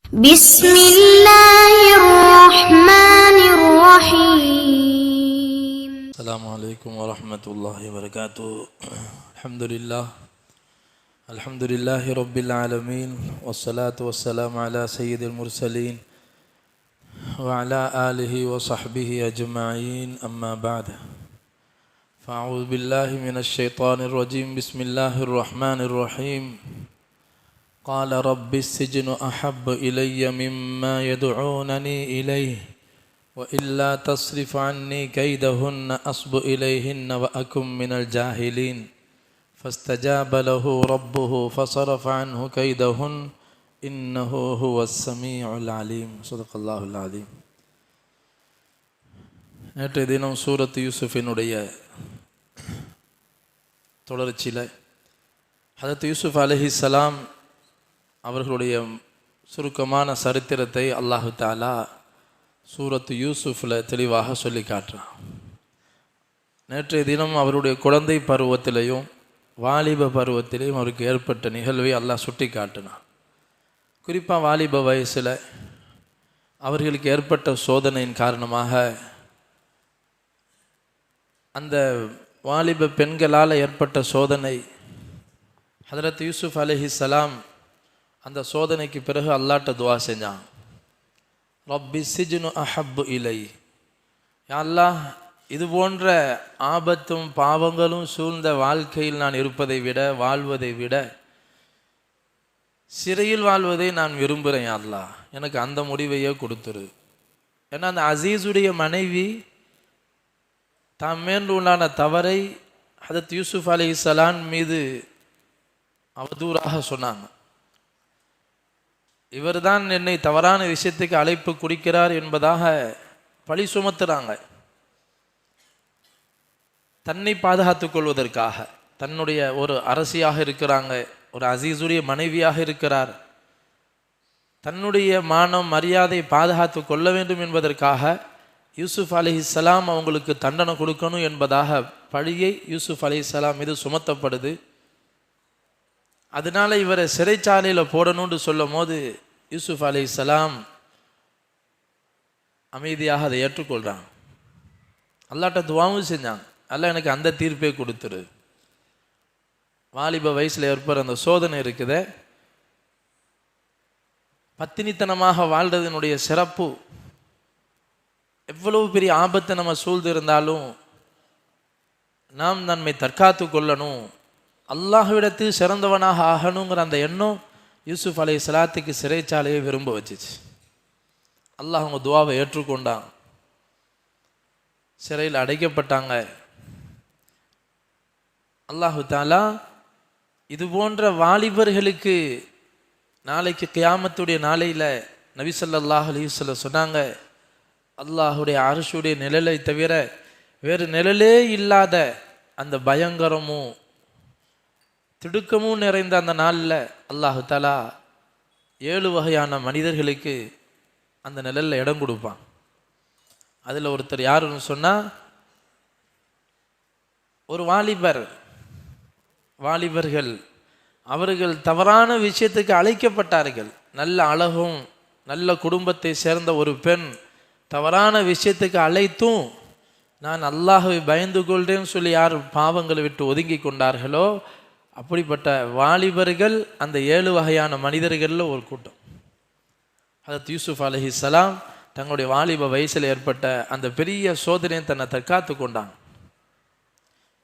بسم الله الرحمن الرحيم. السلام عليكم ورحمة الله وبركاته. الحمد لله رب العالمين، والصلاة والسلام على سيد المرسلين وعلى آله وصحبه أجمعين، أما بعد، فأعوذ بالله من الشيطان الرجيم. بسم الله الرحمن الرحيم. قال رب السجن أحب إلي مما يدعونني إليه وإلا تصرف عني كيدهن أصب إليهن وأكن من الجاهلين فاستجاب له ربه فصرف عنه كيدهن إنه هو السميع العليم. صدق الله العظيم. நேற்றைய தினம் சூரத் யூசுஃபினுடைய தொடர்ச்சியில் ஹதரத் யூசுஃப் அலைஹிஸ்ஸலாம் அவர்களுடைய சுருக்கமான சரித்திரத்தை அல்லாஹு தஆலா சூரத் யூசுஃபில் தெளிவாக சொல்லி காட்டுறான். நேற்றைய தினம் அவருடைய குழந்தை பருவத்திலையும் வாலிப பருவத்திலையும் அவருக்கு ஏற்பட்ட நிகழ்வை அல்லாஹ் சுட்டி காட்டினான். குறிப்பாக வாலிப வயசில் அவர்களுக்கு ஏற்பட்ட சோதனையின் காரணமாக அந்த வாலிப பெண்களால் ஏற்பட்ட சோதனை, ஹதரத் யூசுஃப் அலைஹிஸ்ஸலாம் அந்த சோதனைக்கு பிறகு அல்லாஹ்ட்ட துவா செஞ்சான். ரப்பி சிஜ்னு அஹப்பு இலை, யா அல்லாஹ், இது போன்ற ஆபத்தும் பாவங்களும் சூழ்ந்த வாழ்க்கையில் நான் இருப்பதை விட வாழ்வதை விட சிறையில் வாழ்வதை நான் விரும்புகிறேன். யா அல்லாஹ், எனக்கு அந்த முடிவையே கொடுத்துரு. ஏன்னா அந்த அசீஸுடைய மனைவி தாம் மேல் உண்டான தவறை ஹதரத் யூசுஃப் அலைஹிஸ்ஸலாம் மீது அவதூறாக சொன்னாங்க. இவர் தான் என்னை தவறான விஷயத்துக்கு அழைப்பு கொடுக்கிறார் என்பதாக பழி சுமத்துறாங்க. தன்னை பாதுகாத்துக் கொள்வதற்காக தன்னுடைய ஒரு அரசியாக இருக்கிறாங்க, ஒரு அசீஸுடைய மனைவியாக இருக்கிறார், தன்னுடைய மானம் மரியாதை பாதுகாத்து கொள்ள வேண்டும் என்பதற்காக யூசுஃப் அலைஹிஸ்ஸலாம் அவங்களுக்கு தண்டனை கொடுக்கணும் என்பதாக பழியை யூசுஃப் அலைஹிஸ்ஸலாம் மீது சுமத்தப்படுது. அதனால இவரை சிறைச்சாலையில் போடணும்னு சொல்லும் போது யூசுஃப் அலைஹிஸ்ஸலாம் அமைதியாக அதை ஏற்றுக்கொள்கிறாங்க. அல்லாஹ்ட்ட துவாவும் செஞ்சாங்க, அல்லாஹ் எனக்கு அந்த தீர்ப்பை கொடுத்துரு. வாலிப வயசில் ஏற்படுற அந்த சோதனை இருக்குதே, பத்தினித்தனமாக வாழ்றதனுடைய சிறப்பு, எவ்வளவு பெரிய ஆபத்தை நம்ம சூழ்ந்து இருந்தாலும் நாம் நம்மை தற்காத்து கொள்ளணும், அல்லாஹ்விடத்தில் சிறந்தவனாக ஆகணுங்கிற அந்த எண்ணம் யூசுஃப் அலைஹிஸ்ஸலாத்துக்கு சிறைச்சாலையை விரும்ப வச்சிச்சு. அல்லாஹ் அவங்க துவாவை ஏற்றுக்கொண்டான். சிறையில் அடைக்கப்பட்டாங்க. அல்லாஹு தஆலா இது போன்ற வாலிபர்களுக்கு நாளைக்கு கியாமத்துடைய நாளையில் நபி ஸல்லல்லாஹு அலைஹி வஸல்லம் சொன்னாங்க, அல்லாஹுடைய அர்ஷுடைய நிழலை தவிர வேறு நிழலே இல்லாத அந்த பயங்கரமும் திடுக்கமும் நிறைந்த அந்த நாளில் அல்லாஹு தஆலா 7 வகையான மனிதர்களுக்கு அந்த நிழலில் இடம் கொடுப்பான். அதில் ஒருத்தர் யாருன்னு சொன்னால், ஒரு வாலிபர்கள் அவர்கள் தவறான விஷயத்துக்கு அழைக்கப்பட்டார்கள். நல்ல அழகும் நல்ல குடும்பத்தை சேர்ந்த ஒரு பெண் தவறான விஷயத்துக்கு அழைத்தும் நான் அல்லாஹ்வை பயந்து கொள்றேன்னு சொல்லி யார் பாவங்களை விட்டு ஒதுங்கி கொண்டார்களோ அப்படிப்பட்ட வாலிபர்கள் அந்த 7 வகையான மனிதர்களில் ஒரு கூட்டம். ஹதரத் யூசுஃப் அலைஹிஸ்ஸலாம் தங்களுடைய வாலிப வயசில் ஏற்பட்ட அந்த பெரிய சோதனையை தன்னை தற்காத்து கொண்டாங்க.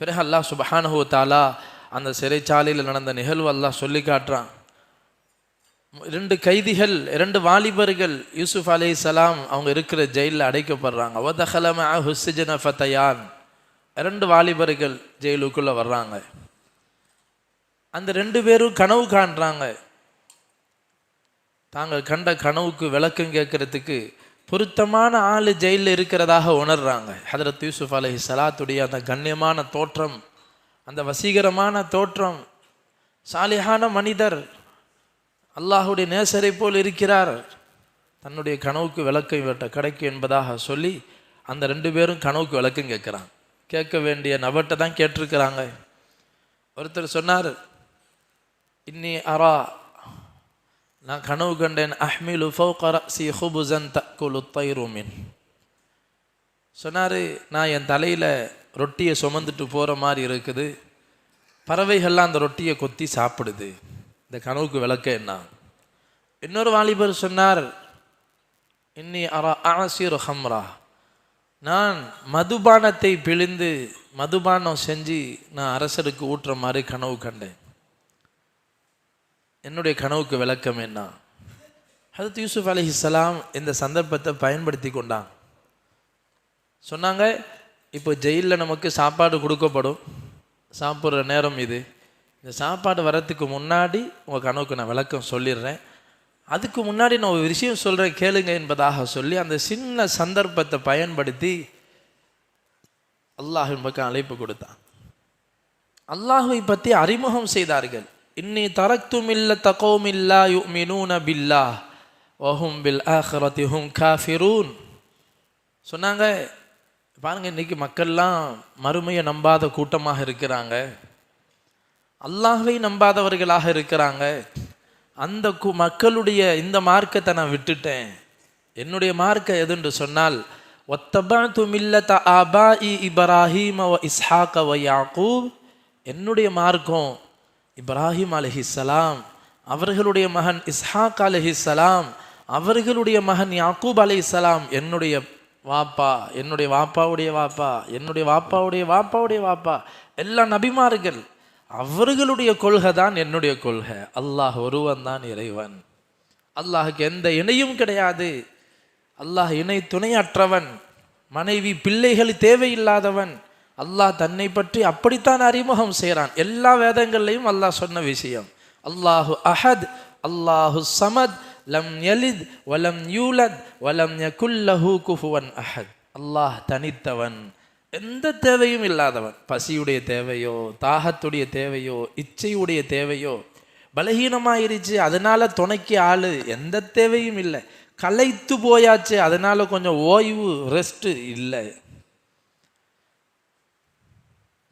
பிறகு அல்லாஹ் சுப்ஹானஹு வ தஆலா அந்த சிறைச்சாலையில் நடந்த நிகழ்வு அல்லாஹ் சொல்லி காட்டுறான். 2 கைதிகள், 2 வாலிபர்கள் யூசுஃப் அலைஹிஸ்ஸலாம் அவங்க இருக்கிற ஜெயிலில் அடைக்கப்படுறாங்க. வதஹல மஅஹு ஸிஜ்ன ஃபதயான், 2 வாலிபர்கள் ஜெயிலுக்குள்ளே வர்றாங்க. அந்த 2 பேரும் கனவு காண்றாங்க. தாங்கள் கண்ட கனவுக்கு விளக்கம் கேட்கறதுக்கு பொருத்தமான ஆள் ஜெயிலில் இருக்கிறதாக உணர்றாங்க. ஹதரத் யூசுஃப் அலைஹிஸ்ஸலாத்துடைய அந்த கண்ணியமான தோற்றம், அந்த வசீகரமான தோற்றம், சாலிஹான மனிதர், அல்லாஹுடைய நேசரை போல் இருக்கிறார், தன்னுடைய கனவுக்கு விளக்கம் இவர்கிட்ட கிடைக்கும் என்பதாக சொல்லி அந்த 2 பேரும் கனவுக்கு விளக்கம் கேட்குறாங்க. கேட்க வேண்டிய நபர்கிட்ட தான் கேட்டிருக்கிறாங்க. ஒருத்தர் சொன்னார், இன்னி அரா, நான் கனவு கண்டேன், அஹ்மிலு ஃபௌக ரஸி ஹுபுஸன் தக்குலு தைரு மின். சொன்னார், நான் என் தலையில் ரொட்டியை சுமந்துட்டு போகிற மாதிரி இருக்குது, பறவைகள்லாம் அந்த ரொட்டியை கொத்தி சாப்பிடுது. இந்த கனவுக்கு விளக்க என்ன? இன்னொரு வாலிபர் சொன்னார், இன்னி அரா ஆசிர் ஹம்ரா, நான் மதுபானத்தை பிழிந்து மதுபானம் செஞ்சு நான் அரசருக்கு ஊட்டுற மாதிரி கனவு கண்டேன். என்னுடைய கனவுக்கு விளக்கம் என்ன? ஹதரத் யூசுப் அலைஹிஸ்ஸலாம் இந்த சந்தர்ப்பத்தை பயன்படுத்தி கொண்டாங்க. சொன்னாங்க, இப்போ ஜெயிலில் நமக்கு சாப்பாடு கொடுக்கப்படும், சாப்பிட்ற நேரம் இது. இந்த சாப்பாடு வரத்துக்கு முன்னாடி உங்கள் கனவுக்கு நான் விளக்கம் சொல்லிடுறேன், அதுக்கு முன்னாடி நான் ஒரு விஷயம் சொல்கிறேன் கேளுங்க என்பதாக சொல்லி அந்த சின்ன சந்தர்ப்பத்தை பயன்படுத்தி அல்லாஹ்வின் பக்கம் அழைப்பு கொடுத்தான். அல்லாஹ்வை பற்றி அறிமுகம் செய்தார்கள். இன்னி தரக்து மில்லத கௌமின் லா யுமினூன பில்லாஹ் வஹும் பில் ஆখিরাতি ஹும் காஃபிரூன். சொன்னாங்க, பாருங்க, இன்னைக்கு மக்கள்லாம் மறுமையை நம்பாத கூட்டமாக இருக்கிறாங்க, அல்லாஹ்வை நம்பாதவர்களாக இருக்கிறாங்க. அந்த மக்களுடைய இந்த மார்க்கத்தை நான் விட்டுட்டேன். என்னுடைய மார்க்கம் எதுன்னு சொன்னால், வத்தபஅது மில்லத ஆபாஇ இப்ராஹீம வ இஸ்ஹாக வ யாக்கூப், என்னுடைய மார்க்கம் இப்ராஹிம் அலைஹிஸ்ஸலாம், அவர்களுடைய மகன் இஸ்ஹாக் அலைஹிஸ்ஸலாம், அவர்களுடைய மகன் யாக்கூப் அலைஹிஸ்ஸலாம், என்னுடைய வாப்பா, என்னுடைய வாப்பாவுடைய வாப்பா, என்னுடைய வாப்பாவுடைய வாப்பாவுடைய வாப்பா, எல்லா நபிமார்கள், அவர்களுடைய கொள்கை தான் என்னுடைய கொள்கை. அல்லாஹ் ஒருவன் தான் இறைவன், அல்லாஹுக்கு எந்த இணையும் கிடையாது, அல்லாஹ் இணை துணையற்றவன், மனைவி பிள்ளைகள் தேவையில்லாதவன். அல்லாஹ் தன்னை பற்றி அப்படித்தான் அறிமுகம் செய்கிறான். எல்லா வேதங்கள்லையும் அல்லாஹ் சொன்ன விஷயம், அல்லாஹு அஹத், அல்லாஹு சமத், லம் யலித் வலம் யூலத் வலம் யகுல் லஹு குஃபுவன் அஹத். அல்லாஹ் தனித்தவன், எந்த தேவையும் இல்லாதவன். பசியுடைய தேவையோ, தாகத்துடைய தேவையோ, இச்சையுடைய தேவையோ, பலகீனமாயிருச்சு அதனால துணைக்கு ஆளு, எந்த தேவையும் இல்லை. களைத்து போயாச்சு அதனால கொஞ்சம் ஓய்வு, ரெஸ்ட் இல்லை.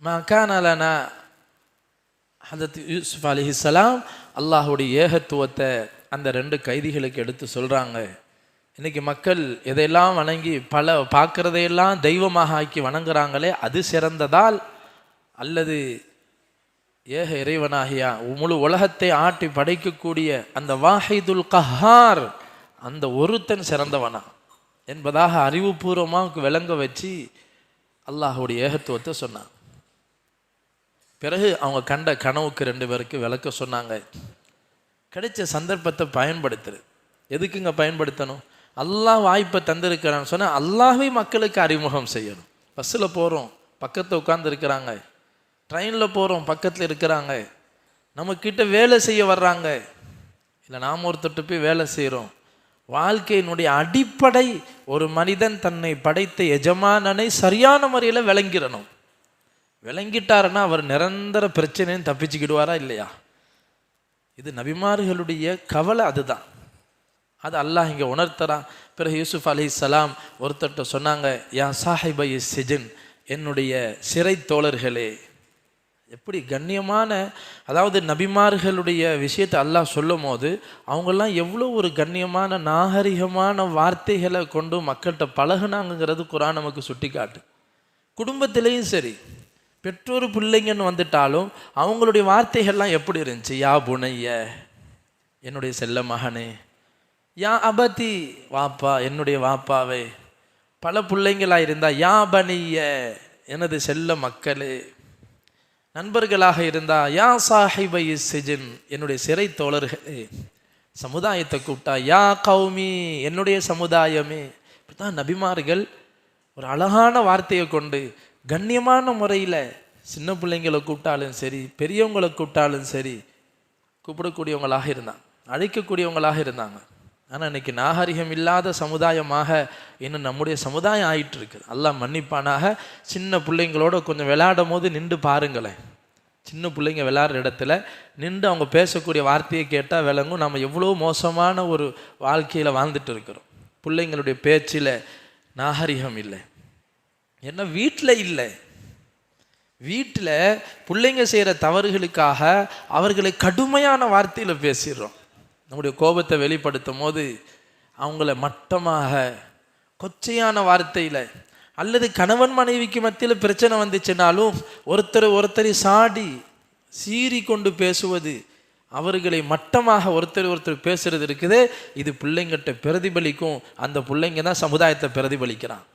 மகானலனா ஹதரத் யூசுப் அலைஹிஸ்ஸலாம் அல்லாஹுடைய ஏகத்துவத்தை அந்த 2 கைதிகளுக்கு எடுத்து சொல்கிறாங்க. இன்றைக்கி மக்கள் எதையெல்லாம் வணங்கி பார்க்குறதையெல்லாம் தெய்வமாக ஆக்கி வணங்குறாங்களே, அது சிறந்ததால் அல்லது ஏக இறைவனாகியா முழு உலகத்தை ஆட்டி படைக்கக்கூடிய அந்த வாஹிதுல் கஹார், அந்த ஒருத்தன் சிறந்தவனா என்பதாக அறிவுபூர்வமாக விளங்க வச்சு அல்லாஹுடைய ஏகத்துவத்தை சொன்னான். பிறகு அவங்க கண்ட கனவுக்கு 2 பேருக்கு விளக்க சொன்னாங்க. கிடைச்ச சந்தர்ப்பத்தை பயன்படுத்துறது. எதுக்குங்க பயன்படுத்தணும்? அல்லாஹ் வாய்ப்பை தந்திருக்கிறான்னு சொன்னால் அல்லாஹ்வை மக்களுக்கு அறிமுகம் செய்யணும். பஸ்ஸில் போகிறோம், பக்கத்தில் உட்கார்ந்து இருக்கிறாங்க, ட்ரெயினில் போகிறோம், பக்கத்தில் இருக்கிறாங்க, நம்மக்கிட்ட வேலை செய்ய வர்றாங்க, இல்லை நாம் ஒருத்தட்டு போய் வேலை செய்கிறோம். வாழ்க்கையினுடைய அடிப்படை ஒரு மனிதன் தன்னை படைத்த எஜமானனை சரியான முறையில் விளங்கிடணும். விளங்கிட்டாருன்னா அவர் நிரந்தர பிரச்சனைன்னு தப்பிச்சுக்கிடுவாரா இல்லையா? இது நபிமார்களுடைய கவலை, அதுதான். அது அல்லாஹ் இங்கே உணர்த்தறான். பிறகு யூசுப் அலைஹிஸ்ஸலாம் ஒருத்தர்கிட்ட சொன்னாங்க, யா சாஹிபை சிஜன், என்னுடைய சிறை தோழர்களே. எப்படி கண்ணியமான, அதாவது நபிமார்களுடைய விஷயத்தை அல்லாஹ் சொல்லும் போது அவங்கெல்லாம் எவ்வளோ ஒரு கண்ணியமான நாகரிகமான வார்த்தைகளை கொண்டு மக்கள்கிட்ட பழகுனாங்கிறது குர்ஆன் நமக்கு சுட்டி காட்டு. குடும்பத்திலையும் சரி, பெற்றோர் பிள்ளைங்கன்னு வந்துட்டாலும் அவங்களுடைய வார்த்தைகள்லாம் எப்படி இருந்துச்சு? யா புனைய, என்னுடைய செல்ல மகனே, யா அபதி, வாப்பா, என்னுடைய வாப்பாவே. பல பிள்ளைங்களாக இருந்தால் யா பனிய, எனது செல்ல மக்களே. நண்பர்களாக இருந்தால் யா சாஹிபை சிஜின், என்னுடைய சிறை தோழர்களே. சமுதாயத்தை கூப்பிட்டா யா கௌமி, என்னுடைய சமுதாயமே. இப்படிதான் நபிமார்கள் ஒரு அழகான வார்த்தையை கொண்டு கண்ணியமான முறையில் சின்ன பிள்ளைங்களை கூப்பிட்டாலும் சரி, பெரியவங்களை கூப்பிட்டாலும் சரி, கூப்பிடக்கூடியவங்களாக இருந்தாங்க, அழைக்கக்கூடியவங்களாக இருந்தாங்க. ஆனால் இன்னைக்கு நாகரிகம் இல்லாத சமுதாயமாக இன்னும் நம்முடைய சமுதாயம் ஆயிட்டு இருக்கு. அல்லாஹ் மன்னிப்பானாக. சின்ன பிள்ளைங்களோட கொஞ்சம் விளையாடும் போது நின்று பாருங்களேன். சின்ன பிள்ளைங்க விளையாடுற இடத்துல நின்று அவங்க பேசக்கூடிய வார்த்தையை கேட்டால் விளங்கும் நம்ம எவ்வளோ மோசமான ஒரு வாழ்க்கையில் வாழ்ந்துட்டு இருக்கிறோம். பிள்ளைங்களுடைய பேச்சில் நாகரிகம் இல்லை. ஏன்னா வீட்டில் இல்லை, வீட்டில் பிள்ளைங்க செய்கிற தவறுகளுக்காக அவர்களை கடுமையான வார்த்தையில் பேசிடுறோம். நம்முடைய கோபத்தை வெளிப்படுத்தும் போது அவங்கள மட்டமாக கொச்சையான வார்த்தையில், அல்லது கணவன் மனைவிக்கு மத்தியில் பிரச்சனை வந்துச்சுனாலும் ஒருத்தரை சாடி சீறி கொண்டு பேசுவது, அவர்களை மட்டமாக ஒருத்தர் பேசுறது இருக்குது. இது பிள்ளைங்கிட்ட பிரதிபலிக்கும். அந்த பிள்ளைங்க தான் சமுதாயத்தை பிரதிபலிக்கிறான்.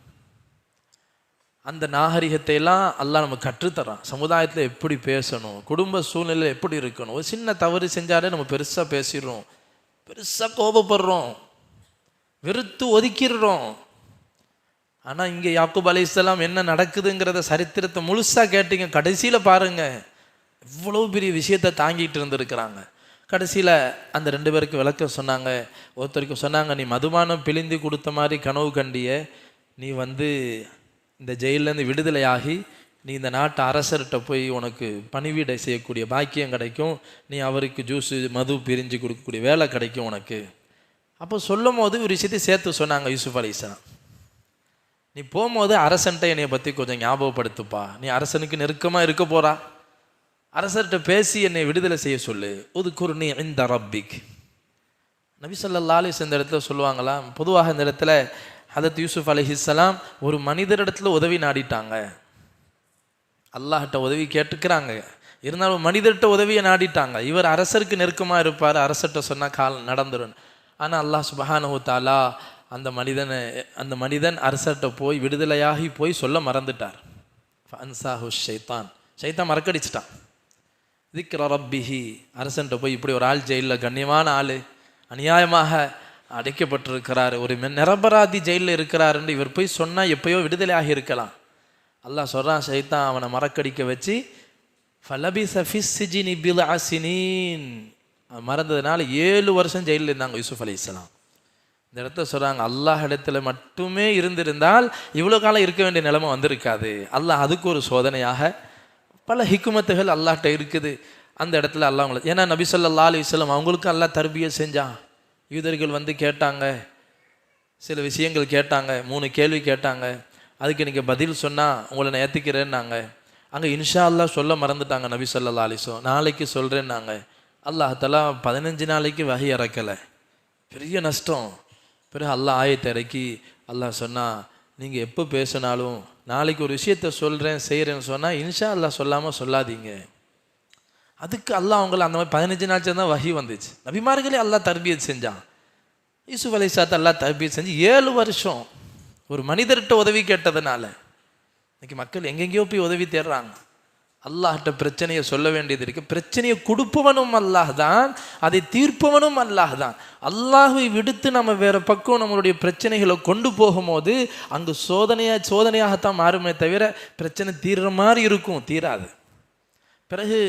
அந்த நாகரிகத்தை எல்லாம் அல்லாஹ் நம்ம கற்றுத்தரான். சமுதாயத்தில் எப்படி பேசணும், குடும்ப சூழ்நிலை எப்படி இருக்கணும். ஒரு சின்ன தவறு செஞ்சாலே நம்ம பெருசாக பேசிடுறோம், பெருசாக கோபப்படுறோம், வெறுத்து ஒதுக்கிடுறோம். ஆனால் இங்கே யாக்கூப் அலைஹிஸ்ஸலாம் என்ன நடக்குதுங்கிறத சரித்திரத்தை முழுசாக கேட்டீங்க, கடைசியில் பாருங்க இவ்வளோ பெரிய விஷயத்தை தாங்கிட்டு இருந்திருக்கிறாங்க. கடைசியில் அந்த 2 பேருக்கு விளக்கம் சொன்னாங்க. ஒருத்தருக்கு சொன்னாங்க, நீ மதுபானம் பிழிந்து கொடுத்த மாதிரி கனவு கண்டிய, நீ இந்த ஜெயிலேருந்து விடுதலையாகி நீ இந்த நாட்டு அரசர்கிட்ட போய் உனக்கு பணிவிடை செய்யக்கூடிய பாக்கியம் கிடைக்கும், நீ அவருக்கு ஜூஸு மது பிரிஞ்சு கொடுக்கக்கூடிய வேலை கிடைக்கும் உனக்கு. அப்போ சொல்லும் போது ஒரு விஷயத்தை சேர்த்து சொன்னாங்க யூசுப் அலைஹிஸ்ஸலாம், நீ போகும்போது அரசன்ட்ட என்னைய பற்றி கொஞ்சம் ஞாபகப்படுத்துப்பா, நீ அரசனுக்கு நெருக்கமாக இருக்க போகிறா, அரசர்கிட்ட பேசி என்னை விடுதலை செய்ய சொல்லு. உதுகுர்னி இன்த ரப்பிக். நபி ஸல்லல்லாஹு அலைஹி வஸல்லம் இந்த இடத்துல சொல்லுவாங்களாம், பொதுவாக இந்த இடத்துல ஹதரத் யூசுப் அலைஹிஸ்ஸலாம் ஒரு மனிதரிடத்துல உதவி நாடிட்டாங்க, அல்லாஹ்கிட்ட உதவி கேட்டுக்கிறாங்க, இருந்தாலும் மனிதர்கிட்ட உதவியை நாடிட்டாங்க. இவர் அரசருக்கு நெருக்கமாக இருப்பார், அரசர்கிட்ட சொன்னால் கால் நடந்துடும். ஆனால் அல்லாஹ் சுப்ஹானஹு தஆலா அந்த மனிதன் அரசர்கிட்ட போய் விடுதலையாகி போய் சொல்ல மறந்துட்டார். ஃபஅன்சாஹு ஷைத்தான், ஷைத்தான் மறக்கடிச்சிட்டான். திக்ர ரப்பிஹி, அரசன்ட்ட போய் இப்படி ஒரு ஆள் ஜெயிலில், கண்ணியமான ஆள், அநியாயமாக அடைக்கப்பட்டிருக்கிறார், ஒரு நிரபராதி ஜெயிலில் இருக்கிறாருன்னு இவர் போய் சொன்னால் எப்பயோ விடுதலை ஆகி இருக்கலாம். அல்லாஹ் சொல்கிறான், ஷைத்தான் அவனை மறக்கடிக்க வச்சு ஃபலபிஸ ஃபிஸ் சிஜ்னி பித்அ சினீன், மறந்ததுனால 7 வருஷம் ஜெயிலில் இருந்தாங்க யூசுப் அலைஹிஸ்ஸலாம். இந்த இடத்த சொல்கிறாங்க, அல்லாஹ் இடத்துல மட்டுமே இருந்திருந்தால் இவ்வளோ காலம் இருக்க வேண்டிய நிலைமை வந்திருக்காது. அல்லாஹ் அதுக்கு ஒரு சோதனையாக பல ஹிக்குமத்துகள் அல்லாஹ்ட்ட இருக்குது. அந்த இடத்துல அல்லாஹ் அவங்களை, ஏன்னா நபி ஸல்லல்லாஹு அலைஹி வஸல்லம் அவங்களுக்கு அல்லாஹ் தர்பியா செஞ்சான். யூதர்கள் கேட்டாங்க, சில விஷயங்கள் கேட்டாங்க, 3 கேள்வி கேட்டாங்க. அதுக்கு நீங்கள் பதில் சொன்னால் உங்களை நான் ஏற்றுக்கிறேன்னாங்க. அங்கே இன்ஷா அல்லாஹ் சொல்ல மறந்துட்டாங்க நபி ஸல்லல்லாஹு அலைஹி வஸல்லம், நாளைக்கு சொல்கிறேன்னாங்க. அல்லாஹ் தஆலா 15 நாளைக்கு வஹி இறக்கலை, பெரிய நஷ்டம். பிறகு அல்லாஹ் ஆயத்தை இறக்கி அல்லாஹ் சொன்னால், நீங்கள் எப்போ பேசினாலும் நாளைக்கு ஒரு விஷயத்த சொல்கிறேன் செய்கிறேன்னு சொன்னால் இன்ஷா அல்லாஹ் சொல்லாமல் சொல்லாதீங்க. அதுக்கு அல்லாஹ் அவங்கள அந்த மாதிரி 15 நாள் தான் வஹி வந்துச்சு. நபிமார்களே அல்லாஹ் தர்பியத் செஞ்சான். யூசுப் அலைஹிஸ்ஸலாத்தை அல்லாஹ் தர்பியத் செஞ்சு 7 வருஷம் ஒரு மனிதர்கிட்ட உதவி கேட்டதுனால இன்னைக்கு மக்கள் எங்கெங்கேயோ போய் உதவி தேடுறாங்க. அல்லாஹ்கிட்ட பிரச்சனையை சொல்ல வேண்டியது இருக்கு. பிரச்சனையை கொடுப்பவனும் அல்லாஹ் தான், அதை தீர்ப்பவனும் அல்லாஹ் தான். அல்லாஹை விடுத்து நம்ம வேற பக்கம் நம்மளுடைய பிரச்சனைகளை கொண்டு போகும்போது அங்கு சோதனையாகத்தான் மாறுமே தவிர பிரச்சனை தீர்ற மாதிரி இருக்கும், தீராது. பிறகு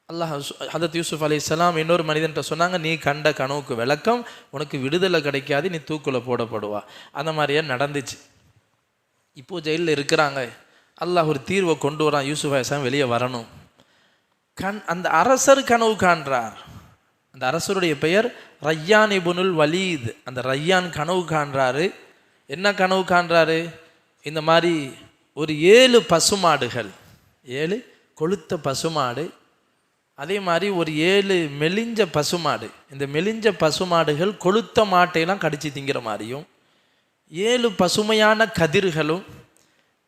அல்லாஹ் ஹதரத் யூசுப் அலைஹிஸ்ஸலாம் இன்னொரு மனிதன்கிட்ட சொன்னாங்க, நீ கண்ட கனவுக்கு விளக்கம், உனக்கு விடுதலை கிடைக்காது, நீ தூக்கில் போடப்படுவா. அந்த மாதிரியே நடந்துச்சு. இப்போ ஜெயிலில் இருக்கிறாங்க. அல்லாஹ் ஒரு தீர்வை கொண்டு வரான், யூசுப் அலைஹிஸ்ஸலாம் வெளியே வரணும். அந்த அரசர் கனவு காண்றார். அந்த அரசருடைய பெயர் ரய்யான் இப்னுல் வலீத். அந்த ரய்யான் கனவு காண்றாரு. என்ன கனவு காண்றாரு? இந்த மாதிரி ஒரு 7 பசுமாடுகள், 7 கொழுத்த பசுமாடு, அதே மாதிரி ஒரு 7 மெலிஞ்ச பசுமாடு. இந்த மெலிஞ்ச பசுமாடுகள் கொழுத்த மாட்டையெல்லாம் கடிச்சு திங்கிற மாதிரியும், 7 பசுமையான கதிர்களும்,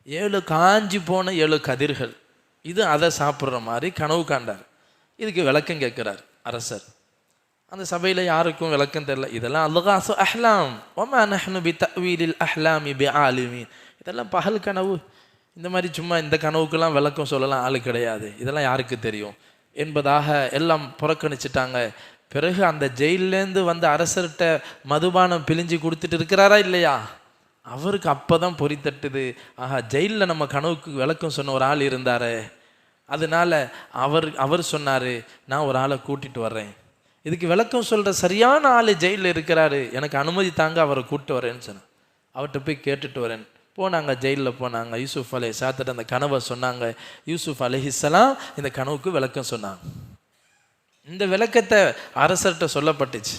7 காஞ்சி போன 7 கதிர்கள், இது அதை சாப்பிட்ற மாதிரி கனவு காண்டார். இதுக்கு விளக்கம் கேட்குறார் அரசர். அந்த சபையில் யாருக்கும் விளக்கம் தெரியல. இதெல்லாம் அல்காசு அஹ்லாம் வமா நஹ்னு பி தஅவீலில் அஹ்லாமி பி ஆலிமீன், இதெல்லாம் பகல் கனவு, இந்த மாதிரி சும்மா இந்த கனவுக்கெல்லாம் விளக்கம் சொல்லலாம் ஆளு கிடையாது, இதெல்லாம் யாருக்கு தெரியும் என்பதாக எல்லாம் புறக்கணிச்சிட்டாங்க. பிறகு அந்த ஜெயிலேருந்து வந்த அரசர்கிட்ட மதுபானம் பிழிஞ்சு கொடுத்துட்டு இருக்கிறாரா இல்லையா, அவருக்கு அப்போ தான் பொறி தட்டுது. ஆஹா, ஜெயிலில் நம்ம கனவுக்கு விளக்கம் சொன்ன ஒரு ஆள் இருந்தார், அதனால அவர் சொன்னார், நான் ஒரு ஆளை கூட்டிகிட்டு வர்றேன், இதுக்கு விளக்கம் சொல்கிற சரியான ஆள் ஜெயிலில் இருக்கிறாரு, எனக்கு அனுமதி தாங்க அவரை கூப்பிட்டு வரேன்னு சொன்னேன். அவர்கிட்ட போய் கேட்டுட்டு வரேன். போனாங்க, ஜெயிலில் போனாங்க. யூசுப் அலைஹிஸ்ஸலாத்துட்டு அந்த கனவை சொன்னாங்க. யூசுப் அலைஹிஸ்ஸலாம் இந்த கனவுக்கு விளக்கம் சொன்னாங்க. இந்த விளக்கத்தை அரசர்கிட்ட சொல்லப்பட்டுச்சு.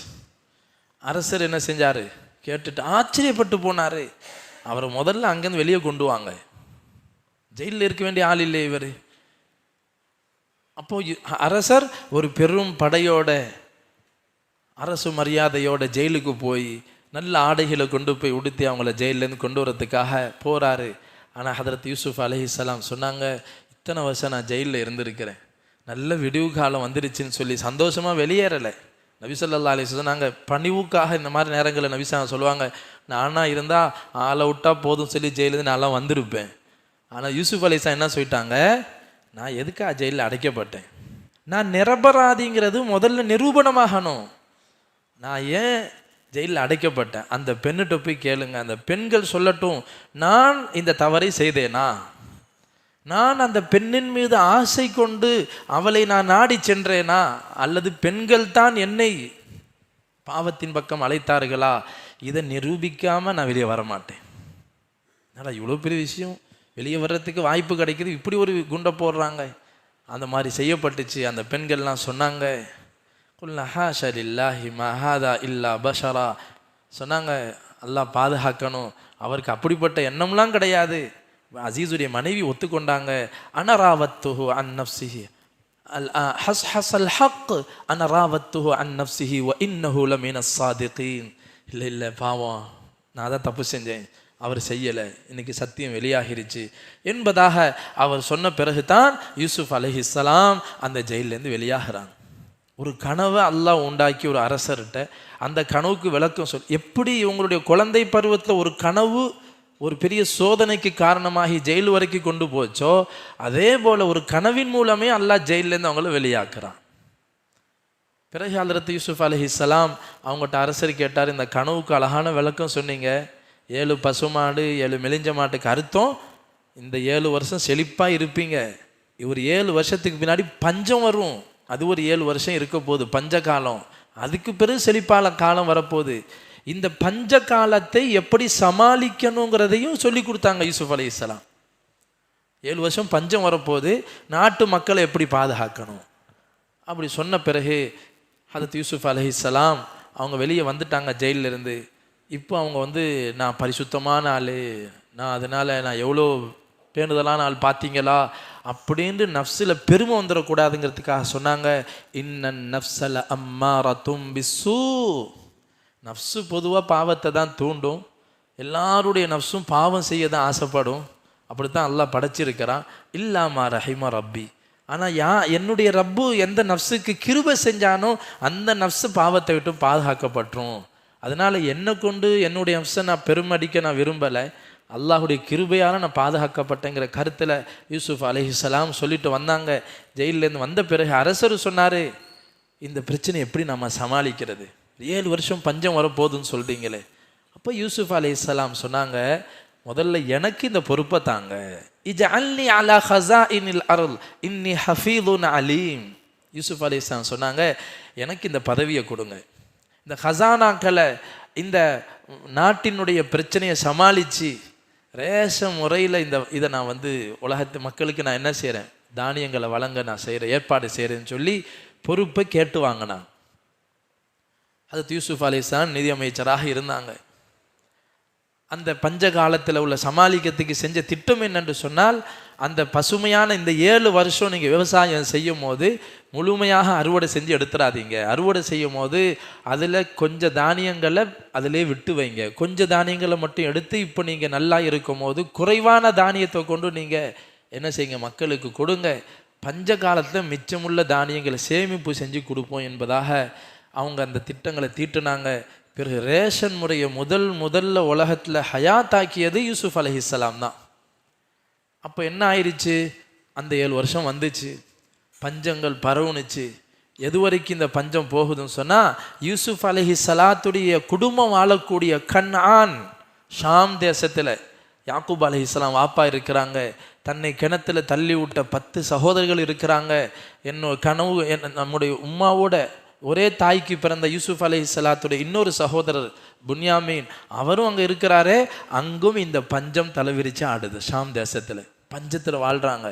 அரசர் என்ன செஞ்சார், கேட்டுட்டு ஆச்சரியப்பட்டு போனார். அவரை முதல்ல அங்கேருந்து வெளியே கொண்டு வாங்க, ஜெயிலில் இருக்க வேண்டிய ஆள் இல்லை இவர். அப்போ அரசர் ஒரு பெரும் படையோட அரசு மரியாதையோட ஜெயிலுக்கு போய் நல்ல ஆடைகளை கொண்டு போய் உடுத்தி அவங்கள ஜெயிலேருந்து கொண்டு வரதுக்காக போகிறாரு. ஆனால் ஹதரத் யூசுஃப் அலைஹிஸ்ஸலாம் சொன்னாங்க, இத்தனை வருஷம் நான் ஜெயிலில் இருந்திருக்கிறேன், நல்ல விடிவு காலம் வந்துருச்சுன்னு சொல்லி சந்தோஷமாக வெளியேறலை. நபி ஸல்லல்லாஹு அலைஹி வஸல்லம் நாங்கள் பணிவுக்காக இந்த மாதிரி நேரங்களில் நபி ஸல்லல்லாஹு சொல்லுவாங்க, நானாக இருந்தால் ஆளை விட்டா போதும் சொல்லி ஜெயிலேருந்து நான்லாம் வந்திருப்பேன். ஆனால் யூசுஃப் அலைஹிஸ்ஸலாம் என்ன சொல்லிட்டாங்க, நான் எதுக்காக ஜெயிலில் அடைக்கப்பட்டேன், நான் நிரபராதிங்கிறது முதல்ல நிரூபணமாகணும். நான் ஏன் ஜெயிலில் அடைக்கப்பட்டேன், அந்த பெண்ணிட்ட போய் கேளுங்க, அந்த பெண்கள் சொல்லட்டும், நான் இந்த தவறை செய்தேனா, நான் அந்த பெண்ணின் மீது ஆசை கொண்டு அவளை நான் நாடி சென்றேனா, அல்லது பெண்கள் தான் என்னை பாவத்தின் பக்கம் அழைத்தார்களா, இதை நிரூபிக்காமல் நான் வெளியே வரமாட்டேன். அதனால் இவ்வளோ பெரிய விஷயம், வெளியே வர்றதுக்கு வாய்ப்பு கிடைக்கிது, இப்படி ஒரு குண்டை போடுறாங்க. அந்த மாதிரி செய்யப்பட்டுச்சு. அந்த பெண்கள்லாம் சொன்னாங்க, குல்னா ஹாஷா லில்லாஹி மா ஹாதா இல்லா பஷரா, சொன்னாங்க அல்லாஹ் பாதுகாக்கணும், அவருக்கு அப்படிப்பட்ட எண்ணம்லாம் கிடையாது. அசீஸுடைய மனைவி ஒத்துக்கொண்டாங்க, அனராவத்துஹு அன் நஃப்ஸிஹி ஹஸ்ஹஸல் ஹக் அனராவத்துஹு அன் நஃப்ஸிஹி வ இன்னஹு லமினஸ் ஸாதிகீன். இல்லை பாவம், நான் தான் தப்பு செஞ்சேன், அவர் செய்யலை, இன்னைக்கு சத்தியம் வெளியாகிருச்சு என்பதாக அவர் சொன்ன பிறகு தான் யூசுஃப் அலைஹிஸ்ஸலாம் அந்த ஜெயிலேருந்து வெளியாகிறாங்க. ஒரு கனவை அல்லாஹ் உண்டாக்கி ஒரு அரசர்கிட்ட அந்த கனவுக்கு விளக்கம் எப்படி இவங்களுடைய குழந்தை பருவத்தில் ஒரு கனவு ஒரு பெரிய சோதனைக்கு காரணமாகி ஜெயில் வரைக்கும் கொண்டு போச்சோ, அதே போல் ஒரு கனவின் மூலமே அல்லாஹ் ஜெயிலேருந்து அவங்கள வெளியாக்குறான். பிறகு ஹதரத் யூசுஃப் அலைஹிஸ்ஸலாம் அவங்கள்ட்ட அரசர் கேட்டார், இந்த கனவுக்கு அழகான விளக்கம் சொன்னீங்க, 7 பசுமாடு 7 மெலிஞ்ச மாட்டுக்கு அர்த்தம் இந்த 7 வருஷம் செழிப்பாக இருப்பீங்க, ஒரு 7 வருஷத்துக்கு பின்னாடி பஞ்சம் வரும், அது ஒரு 7 வருஷம் இருக்க போகுது பஞ்ச காலம், அதுக்கு பிறகு செழிப்பான காலம் வரப்போகுது, இந்த பஞ்ச காலத்தை எப்படி சமாளிக்கணுங்கிறதையும் சொல்லி கொடுத்தாங்க யூசுஃப் அலைஹிஸ்ஸலாம். 7 வருஷம் பஞ்சம் வரப்போகுது, நாட்டு மக்களை எப்படி பாதுகாக்கணும் அப்படி சொன்ன பிறகு ஹதரத் யூசுஃப் அலைஹிஸ்ஸலாம் அவங்க வெளியே வந்துட்டாங்க ஜெயிலிருந்து. இப்போ அவங்க நான் பரிசுத்தமான ஆள், நான் அதனால் நான் எவ்வளோ பேணுதலான ஆள் பார்த்தீங்களா அப்படின்னு நஃப்ஸில் பெருமை வந்துடக்கூடாதுங்கிறதுக்காக சொன்னாங்க, இன்னன் நஃப்ஸல அம்மாரத்தும் பிஸ்ஸூ, நஃப்ஸு பொதுவாக பாவத்தை தான் தூண்டும், எல்லாருடைய நஃப்ஸும் பாவம் செய்ய தான் ஆசைப்படும், அப்படித்தான் அல்லாஹ் படைச்சிருக்கிறான், இல்லாமா ரஹிமா ரப்பி, ஆனால் என்னுடைய ரப்பு எந்த நஃப்ஸுக்கு கிருபை செஞ்சானோ அந்த நஃப்ஸு பாவத்தை விட்டு பாதுகாக்கப்பட்டுரும், அதனால் என்னை கொண்டு என்னுடைய நஃப்ஸை நான் பெருமடிக்க நான் விரும்பலை, அல்லாஹுடைய கிருபையால் நான் பாதுகாக்கப்பட்டேங்கிற கருத்தில் யூசுஃப் அலைஹிஸ்ஸலாம் சொல்லிட்டு வந்தாங்க. ஜெயிலேருந்து வந்த பிறகு அரசர் சொன்னார், இந்த பிரச்சனை எப்படி நம்ம சமாளிக்கிறது, 7 வருஷம் பஞ்சம் வரப்போகுதுன்னு சொல்கிறீங்களே. அப்போ யூசுஃப் அலைஹிஸ்ஸலாம் சொன்னாங்க, முதல்ல எனக்கு இந்த பொறுப்பை தாங்க, இஜஅல்னி அலா ஹஸாயினில் அர்ல் இன்னி ஹஃபீதுன் அலீம். யூசுஃப் அலைஹிஸ்ஸலாம் சொன்னாங்க, எனக்கு இந்த பதவியை கொடுங்க, இந்த ஹசானாக்களை இந்த நாட்டினுடைய பிரச்சனையை சமாளித்து ரேஷ முறையில் இதை நான் உலகத்து மக்களுக்கு நான் என்ன செய்கிறேன், தானியங்களை வழங்க நான் செய்கிறேன், ஏற்பாடு செய்கிறேன்னு சொல்லி பொறுப்பை கேட்டு வாங்கினான். ஹதரத் யூசுஃப் அலைஹிஸ்ஸலாம் நிதி அமைச்சராக இருந்தாங்க. அந்த பஞ்ச காலத்தில் உள்ள சமாளிக்கிறதுக்கு செஞ்ச திட்டம் என்னென்று சொன்னால், அந்த பசுமையான இந்த 7 வருஷம் நீங்கள் விவசாயம் செய்யும் போது முழுமையாக அறுவடை செஞ்சு எடுத்துடாதீங்க, அறுவடை செய்யும் போது அதில் கொஞ்சம் தானியங்களை அதிலே விட்டு வைங்க, கொஞ்சம் தானியங்களை மட்டும் எடுத்து இப்போ நீங்கள் நல்லா இருக்கும் போது குறைவான தானியத்தை கொண்டு நீங்கள் என்ன செய்யுங்க, மக்களுக்கு கொடுங்க, பஞ்ச காலத்தில் மிச்சமுள்ள தானியங்களை சேமிப்பு செஞ்சு கொடுப்போம் என்பதாக அவங்க அந்த திட்டங்களை தீட்டுனாங்க. பிறகு ரேஷன் முறையை முதல்ல உலகத்தில் ஹயாத்தாக்கியது யூசுஃப் அலைஹிஸ்ஸலாம் தான். அப்போ என்ன ஆயிடுச்சு, அந்த 7 வருஷம் வந்துச்சு, பஞ்சங்கள் பரவுனுச்சு. எது வரைக்கும் இந்த பஞ்சம் போகுதுன்னு சொன்னால், யூசுஃப் அலைஹிஸ்ஸலாத்துடைய குடும்பம் வாழக்கூடிய கன்ஆன் ஷாம் தேசத்தில் யாக்கூப் அலைஹிஸ்ஸலாம் வாப்பா இருக்கிறாங்க, தன்னை கிணத்துல தள்ளி விட்ட 10 சகோதரர்கள் இருக்கிறாங்க, நம்முடைய உம்மாவோட ஒரே தாய்க்கு பிறந்த யூசுஃப் அலைஹிஸ்ஸலாத்துடைய இன்னொரு சகோதரர் புன்யாமீன் அவரும் அங்கே இருக்கிறாரே, அங்கும் இந்த பஞ்சம் தலைவிரிச்சு ஆடுது. ஷாம் தேசத்தில் பஞ்சத்தில் வாழ்கிறாங்க.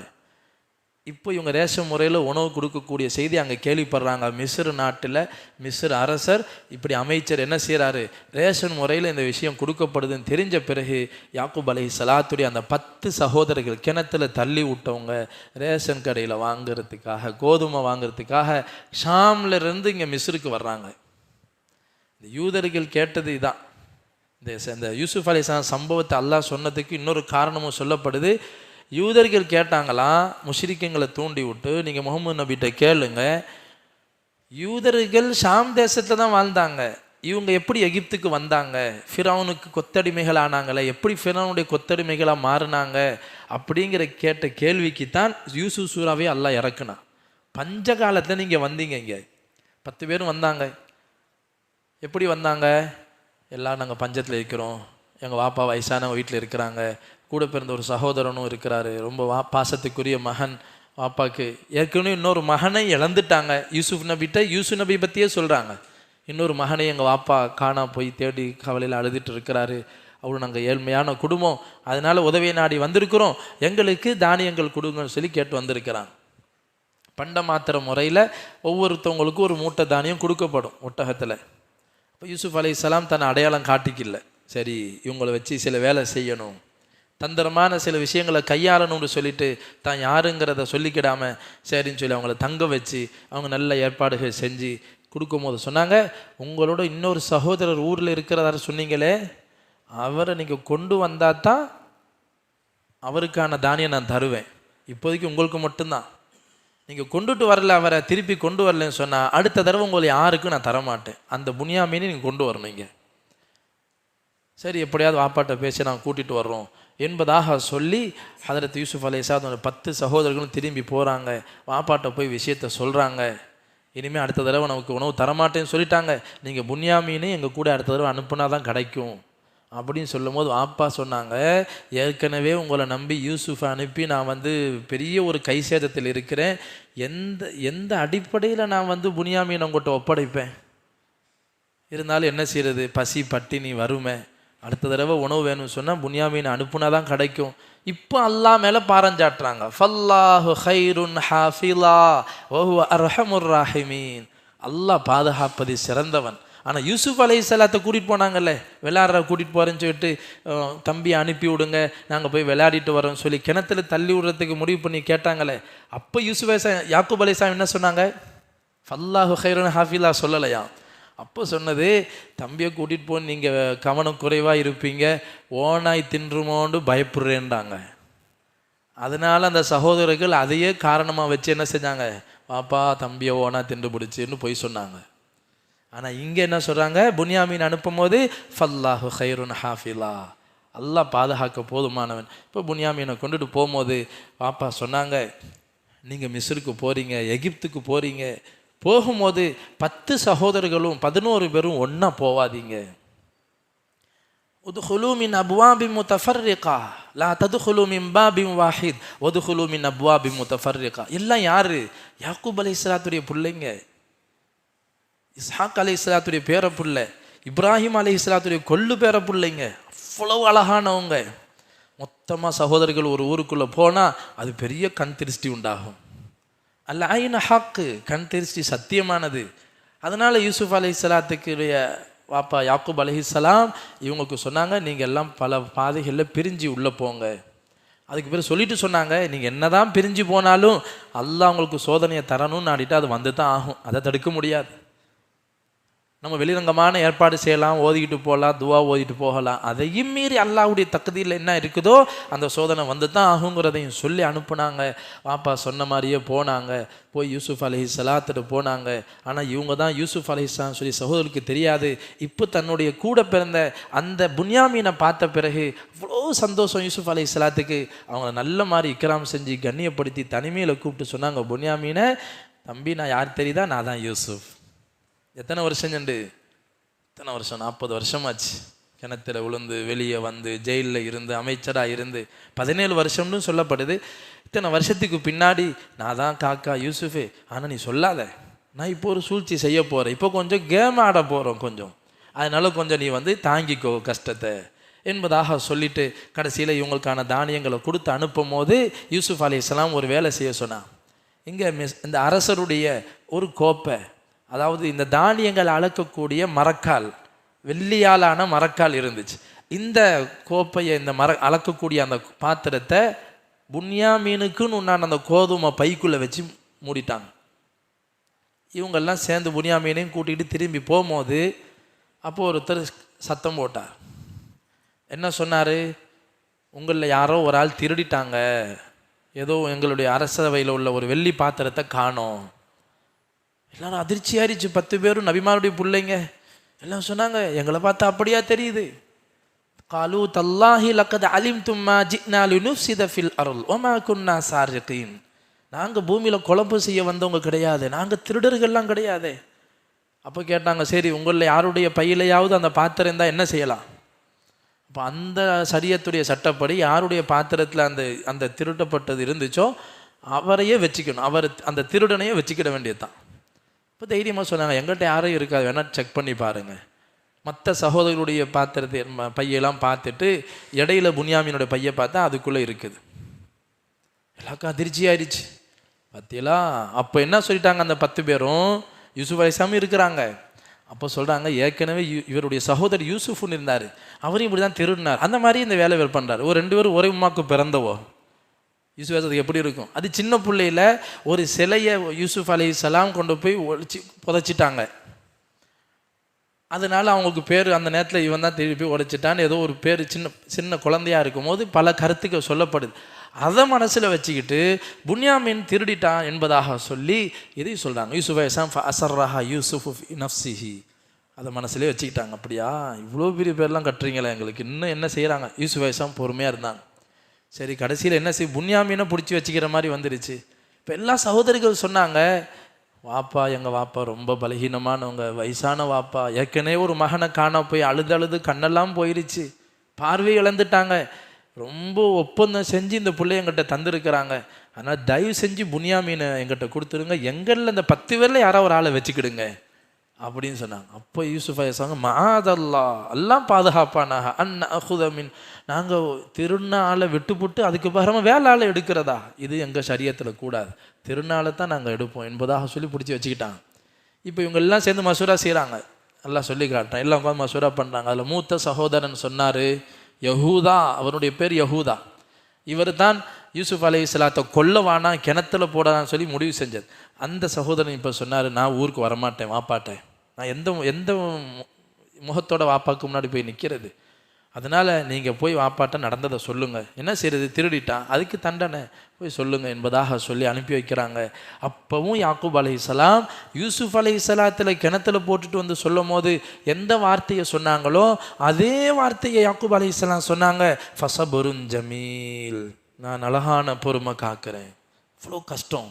இப்போ இவங்க ரேஷன் முறையில் உணவு கொடுக்கக்கூடிய செய்தி அங்கே கேள்விப்படுறாங்க. மிஸ்ர் நாட்டில் மிஸ்ர் அரசர் இப்படி அமைச்சர் என்ன செய்கிறாரு, ரேஷன் முறையில் இந்த விஷயம் கொடுக்கப்படுதுன்னு தெரிஞ்ச பிறகு யாக்கூப் அலைஹிஸ்ஸலாத்துடைய அந்த 10 சகோதரர்கள் கிணத்துல தள்ளி விட்டவங்க ரேஷன் கடையில் வாங்கிறதுக்காக, கோதுமை வாங்கிறதுக்காக ஷாம்ல இருந்து இங்கே மிஸ்ருக்கு வர்றாங்க. யூதர்கள் கேட்டது இதான். இந்த யூசுப் அலைஹிஸ்ஸலாம் சம்பவத்தை அல்லாஹ் சொன்னதுக்கு இன்னொரு காரணமும் சொல்லப்படுது. யூதர்கள் கேட்டாங்களாம், முஷ்ரிக்குங்களை தூண்டி விட்டு, நீங்கள் முகமது நபிகிட்ட கேளுங்க, யூதர்கள் ஷாம் தேசத்தில் தான் வாழ்ந்தாங்க, இவங்க எப்படி எகிப்துக்கு வந்தாங்க, ஃபிரௌனுக்கு கொத்தடிமைகள் ஆனாங்களே, எப்படி ஃபிரௌனுடைய கொத்தடிமைகளாக மாறினாங்க அப்படிங்கிற கேட்ட கேள்விக்கு தான் யூசுப் சூராவே அல்லாஹ் இறக்குனான். பஞ்ச காலத்தில் நீங்கள் வந்தீங்க, இங்கே 10 பேரும் வந்தாங்க. எப்படி வந்தாங்க? எல்லாம் நாங்கள் பஞ்சத்தில் இருக்கிறோம், எங்கள் வாப்பா வயசானவங்க வீட்டில் இருக்கிறாங்க, கூட பிறந்த ஒரு சகோதரனும் இருக்கிறாரு, ரொம்ப பாசத்துக்குரிய மகன், வாப்பாக்கு ஏற்கனவே இன்னொரு மகனை இழந்துட்டாங்க. யூசுப் நபிகிட்ட யூசுப் நபி பற்றியே சொல்கிறாங்க, இன்னொரு மகனை எங்கள் வாப்பா காணா போய் தேடி கவலையில் அழுதுட்டு இருக்கிறாரு, அவ்வளோ நாங்கள் ஏழ்மையான குடும்பம், அதனால் உதவியை நாடி வந்திருக்கிறோம், எங்களுக்கு தானியங்கள் கொடுங்கன்னு சொல்லி கேட்டு வந்திருக்கிறாங்க. பண்ட மாத்திர முறையில் ஒவ்வொருத்தவங்களுக்கும் ஒரு மூட்டை தானியம் கொடுக்கப்படும் ஒட்டகத்தில். இப்போ யூசுப் அலைஹிஸ்ஸலாம் தன்னை அடையாளம் காட்டிக்கல, சரி இவங்களை வச்சு சில வேலை செய்யணும், தந்திரமான சில விஷயங்களை கையாளணும்னு சொல்லிட்டு தான் யாருங்கிறத சொல்லிக்கிடாம சரின்னு சொல்லி அவங்கள தங்க வச்சு அவங்க நல்ல ஏற்பாடுகள் செஞ்சு கொடுக்கும்போது சொன்னாங்க, உங்களோட இன்னொரு சகோதரர் ஊரில் இருக்கிறதாரு சொன்னீங்களே, அவரை நீங்கள் கொண்டு வந்தால் தான் அவருக்கான தானியம் நான் தருவேன், இப்போதைக்கு உங்களுக்கு மட்டும்தான், நீங்கள் கொண்டுட்டு வரல, அவரை திருப்பி கொண்டு வரலன்னு சொன்னால் அடுத்த தடவை உங்களை யாருக்கும் நான் தரமாட்டேன், அந்த புனியாமீனை நீங்கள் கொண்டு வரணும் இங்கே. சரி எப்படியாவது வாப்பாட்ட பேசி நாங்கள் கூட்டிகிட்டு வர்றோம் என்பதாக சொல்லி ஹதரத் யூசுப் அலைஹிஸ்ஸலாம் 10 சகோதரர்களும் திரும்பி போகிறாங்க. வாப்பாட்ட போய் விஷயத்த சொல்கிறாங்க, இனிமேல் அடுத்த தடவை நமக்கு உணவு தரமாட்டேன்னு சொல்லிட்டாங்க, நீங்கள் புன்யாமீனை எங்கள் கூட அடுத்த தடவை அனுப்புனா தான் கிடைக்கும் அப்படின்னு சொல்லும் போது வாப்பா சொன்னாங்க, ஏற்கனவே உங்களை நம்பி யூசுஃபை அனுப்பி நான் பெரிய ஒரு கை சேதத்தில் இருக்கிறேன், எந்த அடிப்படையில் நான் புன்யாமீனை உங்கள்கிட்ட ஒப்படைப்பேன், இருந்தாலும் என்ன செய்கிறது, பசி பட்டினி வறுமை, அடுத்த தடவை உணவு வேணும்னு சொன்னால் புன்யாமீனை அனுப்புனா தான் கிடைக்கும். இப்போ அல்லாஹ் மேலே பாரஞ்சாட்டுறாங்க, ஃபல்லாஹு ஹைருன் ஹாஃபிலா வஹுவ அர்ஹமுர் ராஹிமீன், அல்லாஹ் பாதுகாப்பது சிறந்தவன். ஆனால் யூசுப் அலைஹிஸ்ஸலாத்தை கூட்டிகிட்டு போனாங்கல்ல, விளையாடுற கூட்டிகிட்டு போகிறேன்னு சொல்லிட்டு தம்பியை அனுப்பி விடுங்க, நாங்கள் போய் விளையாடிட்டு வரோம்னு சொல்லி கிணத்துல தள்ளி விடுறதுக்கு முடிவு பண்ணி கேட்டாங்களே, அப்போ யாக்கூப் அலைஹிஸ்ஸலாம் என்ன சொன்னாங்க, ஃபல்லாஹு ஹைருன் ஹாஃபிலா சொல்லலையா, அப்போ சொன்னது, தம்பியை கூட்டிகிட்டு போன்னு நீங்கள் கவனம் குறைவாக இருப்பீங்க, ஓனாய் தின்றுமோண்டு பயப்படுறேன்டாங்க. அதனால் அந்த சகோதரர்கள் அதையே காரணமாக வச்சு என்ன செஞ்சாங்க, பாப்பா தம்பியை ஓனா தின்று பிடிச்சின்னு போய் சொன்னாங்க. ஆனால் இங்கே என்ன சொல்கிறாங்க, புன்யாமீன் அனுப்பும் போது ஃபல்லாஹு ஹைருன் ஹாஃபிலா, அல்லாஹ் பாதுகாக்க போதுமானவன். இப்போ புன்யாமீனை கொண்டுட்டு போகும்போது பாப்பா சொன்னாங்க, நீங்கள் மிஸ்ருக்கு போகிறீங்க, எகிப்துக்கு போகிறீங்க, போகும்போது 10 சகோதரர்களும் 11 பேரும் ஒன்றா போவாதீங்க, உதுகுலு மின் அப்வாபி முத்தஃபர்ரிகா லா ததுகுலு மின் பாபின் வாஹித் உதுகுலு மின் அப்வாபி முத்தஃபர்ரிகா. எல்லாம் யாரு, யாக்கூப் அலைஹிஸ்ஸலாத்துடைய பிள்ளைங்க, இஸ்ஹாக் அலைஹிஸ்ஸலாத்துடைய பேர பிள்ளை, இப்ராஹிம் அலைஹிஸ்ஸலாத்துடைய கொள்ளு பேர பிள்ளைங்க, அவ்வளவு அழகானவங்க. மொத்தமாக சகோதரர்கள் ஒரு ஊருக்குள்ளே போனால் அது பெரிய கண் திருஷ்டி உண்டாகும். அல்ல ஐன ஹக்கு, கண் திருஷ்டி சத்தியமானது. அதனால் யூசுப் அலைஹிஸ்ஸலாத்துக்குரிய வாப்பா யாக்கூப் அலைஹிஸ்ஸலாம் இவங்களுக்கு சொன்னாங்க, நீங்கள் எல்லாம் பல பாதைகளில் பிரிஞ்சு உள்ளே போங்க. அதுக்கு பிறகு சொல்லிட்டு சொன்னாங்க, நீங்கள் என்ன தான் பிரிஞ்சு போனாலும் அல்லாஹ் உங்களுக்கு சோதனையை தரணும்னு நாடிட்டு அது வந்து தான் ஆகும், அதை தடுக்க முடியாது. நம்ம வெளிரங்கமான ஏற்பாடு செய்யலாம், ஓதிக்கிட்டு போகலாம், துவா ஓதிட்டு போகலாம், அதையும் மீறி அல்லாஹ்வுடைய தக்தீரில் என்ன இருக்குதோ அந்த சோதனை வந்து தான் ஆகுங்கிறதையும் சொல்லி அனுப்புனாங்க. வாப்பா சொன்ன மாதிரியே போனாங்க, போய் யூசுப் அலைஹிஸ்ஸலாத்துட்டு போனாங்க. ஆனால் இவங்க தான் யூசுப் அலைஹிஸ்ஸலாம் சொல்லி சகோதரருக்கு தெரியாது. இப்போ தன்னுடைய கூட பிறந்த அந்த புன்யாமீனை பார்த்த பிறகு அவ்வளோ சந்தோஷம் யூசுப் அலைஹிஸ்ஸலாத்துக்கு. அவங்க நல்ல மாதிரி இக்ராம் செஞ்சு கண்ணியப்படுத்தி தனிமையில் கூப்பிட்டு சொன்னாங்க, புன்யாமீனை தம்பி நான் யார் தெரியுதா, நான் தான் யூசுப். எத்தனை வருஷம் சென்று, எத்தனை வருஷம், 40 வருஷமாச்சு. கிணத்துல விழுந்து வெளியே வந்து ஜெயிலில் இருந்து அமைச்சராக இருந்து 17 வருஷம்னு சொல்லப்படுது. இத்தனை வருஷத்துக்கு பின்னாடி நான் தான் காக்கா யூசுஃபே, ஆனால் நீ சொல்லாத, நான் இப்போ ஒரு சூழ்ச்சி செய்ய போகிறேன், இப்போ கொஞ்சம் கேம் ஆட போகிறோம் கொஞ்சம், அதனால கொஞ்சம் நீ தாங்கிக்கோ கஷ்டத்தை என்பதாக சொல்லிட்டு கடைசியில் இவங்களுக்கான தானியங்களை கொடுத்து அனுப்பும் போது யூசுப் அலைஹிஸ்ஸலாம் ஒரு வேலை செய்ய சொன்னான். இங்கே இந்த அரசருடைய ஒரு கோப்பை, அதாவது இந்த தானியங்கள் அளக்கக்கூடிய மரக்கால், வெள்ளியாலான மரக்கால் இருந்துச்சு. இந்த கோப்பையை, இந்த அளக்கக்கூடிய அந்த பாத்திரத்தை புன்யாமீனுக்குன்னு உண்டான அந்த கோதுமை பைக்குள்ளே வச்சு மூடிட்டாங்க. இவங்கெல்லாம் சேர்ந்து புன்யாமீனையும் கூட்டிகிட்டு திரும்பி போகும்போது அப்போது ஒருத்தர் சத்தம் போட்டார். என்ன சொன்னார்? உங்களில் யாரோ ஒரு ஆள் திருடிட்டாங்க, ஏதோ எங்களுடைய அரசவையில் உள்ள ஒரு வெள்ளி பாத்திரத்தை காணோம். எல்லாரும் அதிர்ச்சியாயிருச்சு. 10 பேரும் நபிமாருடைய பிள்ளைங்க எல்லாம் சொன்னாங்க, எங்களை பார்த்தா அப்படியா தெரியுது. காலு தல்லாஹி லக்கத் அலிம்தும் மா ஜினா லினுஃப்ஸித ஃபில் அர்ல் வமா குன்னா சாரிகீன். நாங்கள் பூமியில் குழப்பம் செய்ய வந்தவங்க கிடையாது, நாங்கள் திருடர்கள்லாம் கிடையாது. அப்போ கேட்டாங்க, சரி உங்களில் யாருடைய பையிலையாவது அந்த பாத்திரம் இருந்தால் என்ன செய்யலாம்? அப்போ அந்த சரியத்துடைய சட்டப்படி யாருடைய பாத்திரத்தில் அந்த திருடப்பட்டது இருந்துச்சோ அவரையே வச்சுக்கணும், அவர் அந்த திருடனையே வச்சுக்கிட வேண்டியது தான். இப்போ தைரியமாக சொன்னாங்க, எங்கள்கிட்ட யாரும் இருக்காது, வேணால் செக் பண்ணி பாருங்கள். மற்ற சகோதரர்களுடைய பாத்திரத்தை பையெல்லாம் பார்த்துட்டு இடையில புன்யாமீனுடைய பையை பார்த்தா அதுக்குள்ளே இருக்குது. எல்லாருக்கும் அதிர்ச்சி ஆயிடுச்சு. பார்த்தீங்களா? அப்போ என்ன சொல்லிட்டாங்க, அந்த 10 பேரும் யூசுப் அலைஹிஸ்ஸலாம் இருக்கிறாங்க. அப்போ சொல்கிறாங்க, ஏற்கனவே இவருடைய சகோதரர் யூசுஃப்னு இருந்தார், அவரையும் இப்படி தான் திருடினார், அந்த மாதிரி இந்த வேலை வேறு பண்ணுறாரு. ஒரு 2 பேரும் ஒரே உமாக்கு பிறந்தவோ. யூசுப் அது எப்படி இருக்கும்? அது சின்ன பிள்ளையில ஒரு சிலையை யூசுப் அலைஹிஸ்ஸலாம் கொண்டு போய் புதைச்சிட்டாங்க. அதனால் அவங்களுக்கு பேர் அந்த நேரத்தில் இவன் தான் திருப்பி உடைச்சிட்டான்னு ஏதோ ஒரு பேர் சின்ன குழந்தையாக இருக்கும்போது பல கருத்துக்கள் சொல்லப்படுது. அதை மனசில் வச்சுக்கிட்டு புன்யாமின் திருடிட்டான் என்பதாக சொல்லி இதை சொல்கிறாங்க. யூசுப் அலைஹிஸ்ஸலாம் அஸர்ரஹா யூசுஃபு ஃபி நஃப்ஸிஹி, அதை மனசுலேயே வச்சுக்கிட்டாங்க. அப்படியா, இவ்வளோ பெரிய பேர்லாம் கட்டுறீங்களா எங்களுக்கு, இன்னும் என்ன செய்கிறாங்க? யூசுப் அலைஹிஸ்ஸலாம் பொறுமையாக இருந்தாங்க. சரி, கடைசியில் என்ன புன்யாமீனை பிடிச்சி வச்சுக்கிற மாதிரி வந்துருச்சு. இப்போ எல்லா சகோதரிகள் சொன்னாங்க, வாப்பா எங்கள் வாப்பா ரொம்ப பலகீனமானவங்க, வயசான வாப்பா, ஏற்கனவே ஒரு மகனை காண போய் அழுது கண்ணெல்லாம் போயிடுச்சு, பார்வை இழந்துட்டாங்க, ரொம்ப ஒப்பந்தம் செஞ்சு இந்த பிள்ளை எங்கிட்ட தந்துருக்கிறாங்க, ஆனால் தயவு செஞ்சு புன்யாமீனை எங்கிட்ட கொடுத்துருங்க, எங்களில் இந்த 10 பேரில் யாராவது ஒரு ஆளை வச்சுக்கிடுங்க அப்படின்னு சொன்னாங்க. அப்போ யூசுப் அலைஹிஸ்ஸலாம் மாதல்லா, எல்லாம் பாதுகாப்பானாக அன் அஹுதமின், நாங்கள் திருநாளை விட்டுப்புட்டு அதுக்கு பகரமாக வேலை ஆளை எடுக்கிறதா, இது எங்கள் சரியத்தில் கூடாது, திருநாளை தான் நாங்கள் எடுப்போம் என்பதாக சொல்லி பிடிச்சி வச்சுக்கிட்டாங்க. இப்போ இவங்க எல்லாம் சேர்ந்து மசூரா செய்கிறாங்க, எல்லாம் சொல்லி காட்டுறேன், எல்லாம் உட்காந்து மசூரா பண்ணுறாங்க. அதில் மூத்த சகோதரன் சொன்னார் யஹூதா, அவருடைய பேர் யஹூதா, இவர் தான் யூசுப் அலைஹிஸ்ஸலாத்தை கொல்லவானா கிணத்துல போடான்னு சொல்லி முடிவு செஞ்சது. அந்த சகோதரன் இப்போ சொன்னார், நான் ஊருக்கு வரமாட்டேன் வாப்பாட்டேன், நான் எந்த முகத்தோட வாப்பாவுக்கு முன்னாடி போய் நிற்கிறது, அதனால் நீங்கள் போய் வாப்பாட்ட நடந்ததை சொல்லுங்கள், என்ன செய்கிறது, திருடிட்டான் அதுக்கு தண்டனை, போய் சொல்லுங்கள் என்பதாக சொல்லி அனுப்பி வைக்கிறாங்க. அப்பவும் யாக்கூப் அலைஹிஸ்ஸலாம் யூசுப் அலைஹிஸ்ஸலாத்தில் கிணத்துல போட்டுட்டு வந்து சொல்லும் போது எந்த வார்த்தையை சொன்னாங்களோ அதே வார்த்தையை யாக்கூப் அலைஹிஸ்ஸலாம் சொன்னாங்க, ஃபஸபுருன் ஜமீல், நான் அழகான பொறுமை காக்கிறேன். இவ்வளோ கஷ்டம்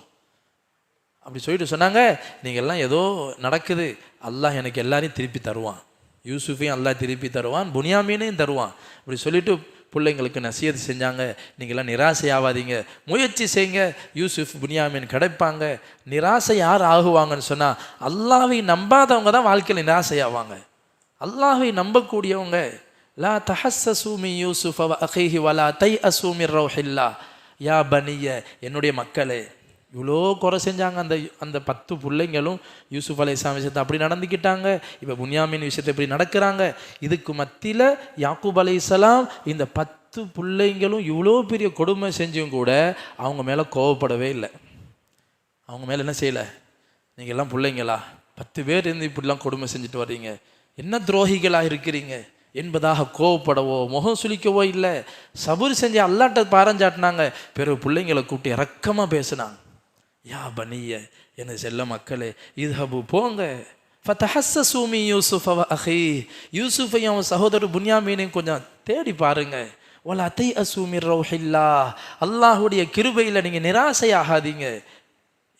அப்படி சொல்லிட்டு சொன்னாங்க, நீங்கள்லாம் ஏதோ நடக்குது, அல்லாஹ் எனக்கு எல்லாரையும் திருப்பி தருவான், யூசுஃபையும் அல்லாஹ் திருப்பி தருவான், புன்யாமீனையும் தருவான் அப்படி சொல்லிட்டு பிள்ளைங்களுக்கு நசியத்து செஞ்சாங்க. நீங்கள்லாம் நிராசை ஆகாதீங்க, முயற்சி செய்யுங்க, யூசுஃப் புன்யாமீன் கிடைப்பாங்க. நிராசை யார் ஆகுவாங்கன்னு சொன்னால், அல்லாஹ்வை நம்பாதவங்க தான் வாழ்க்கையில் நிராசை ஆவாங்க. அல்லாஹ்வை நம்பக்கூடியவங்க, லா தஹஸ்ஸஸூ மின் யூசுஃப வ அഖீஹி வலா தைஅஸூ மின் ரௌஹில்லாஹ் யா பனிய, என்னுடைய மக்களே. இவ்வளோ குறை செஞ்சாங்க அந்த 10 பிள்ளைங்களும் யூசுப் அலைஹிஸ்ஸலாம் விஷயத்தை அப்படி நடந்துக்கிட்டாங்க, இப்போ புன்யாமீன் விஷயத்தை இப்படி நடக்கிறாங்க. இதுக்கு மத்தியில் யாக்கூப் அலைஹிஸ்ஸலாம் இந்த 10 பிள்ளைங்களும் இவ்வளோ பெரிய கொடுமை செஞ்சும் கூட அவங்க மேலே கோவப்படவே இல்லை. அவங்க மேலே என்ன செய்யலை, நீங்கள் எல்லாம் பிள்ளைங்களா, 10 பேர் இருந்து இப்படிலாம் கொடுமை செஞ்சுட்டு வர்றீங்க, என்ன துரோகிகளாக இருக்கிறீங்க என்பதாக கோவப்படவோ முகம் சுளிக்கவோ இல்லை. சபூர் செஞ்சு அல்லாட்ட பாரஞ்சாட்டினாங்க. பிறகு பிள்ளைங்களை கூப்பிட்டு இறக்கமாக பேசினாங்க, யா பனிய, என்ன செல்ல மக்களே, இத்ஹபு போங்க, ஃபதஹஸ்ஸஸூ மின் யூசுஃப வ அഖீஹி, யூசுஃபையும் அவன் சகோதரர் புன்யாமீனையும் கொஞ்சம் தேடி பாருங்க, வலா தைஅஸூ மின் ரௌஹில்லாஹ், அல்லாஹ்வுடைய கிருபையில் நீங்கள் நிராசையாகாதீங்க,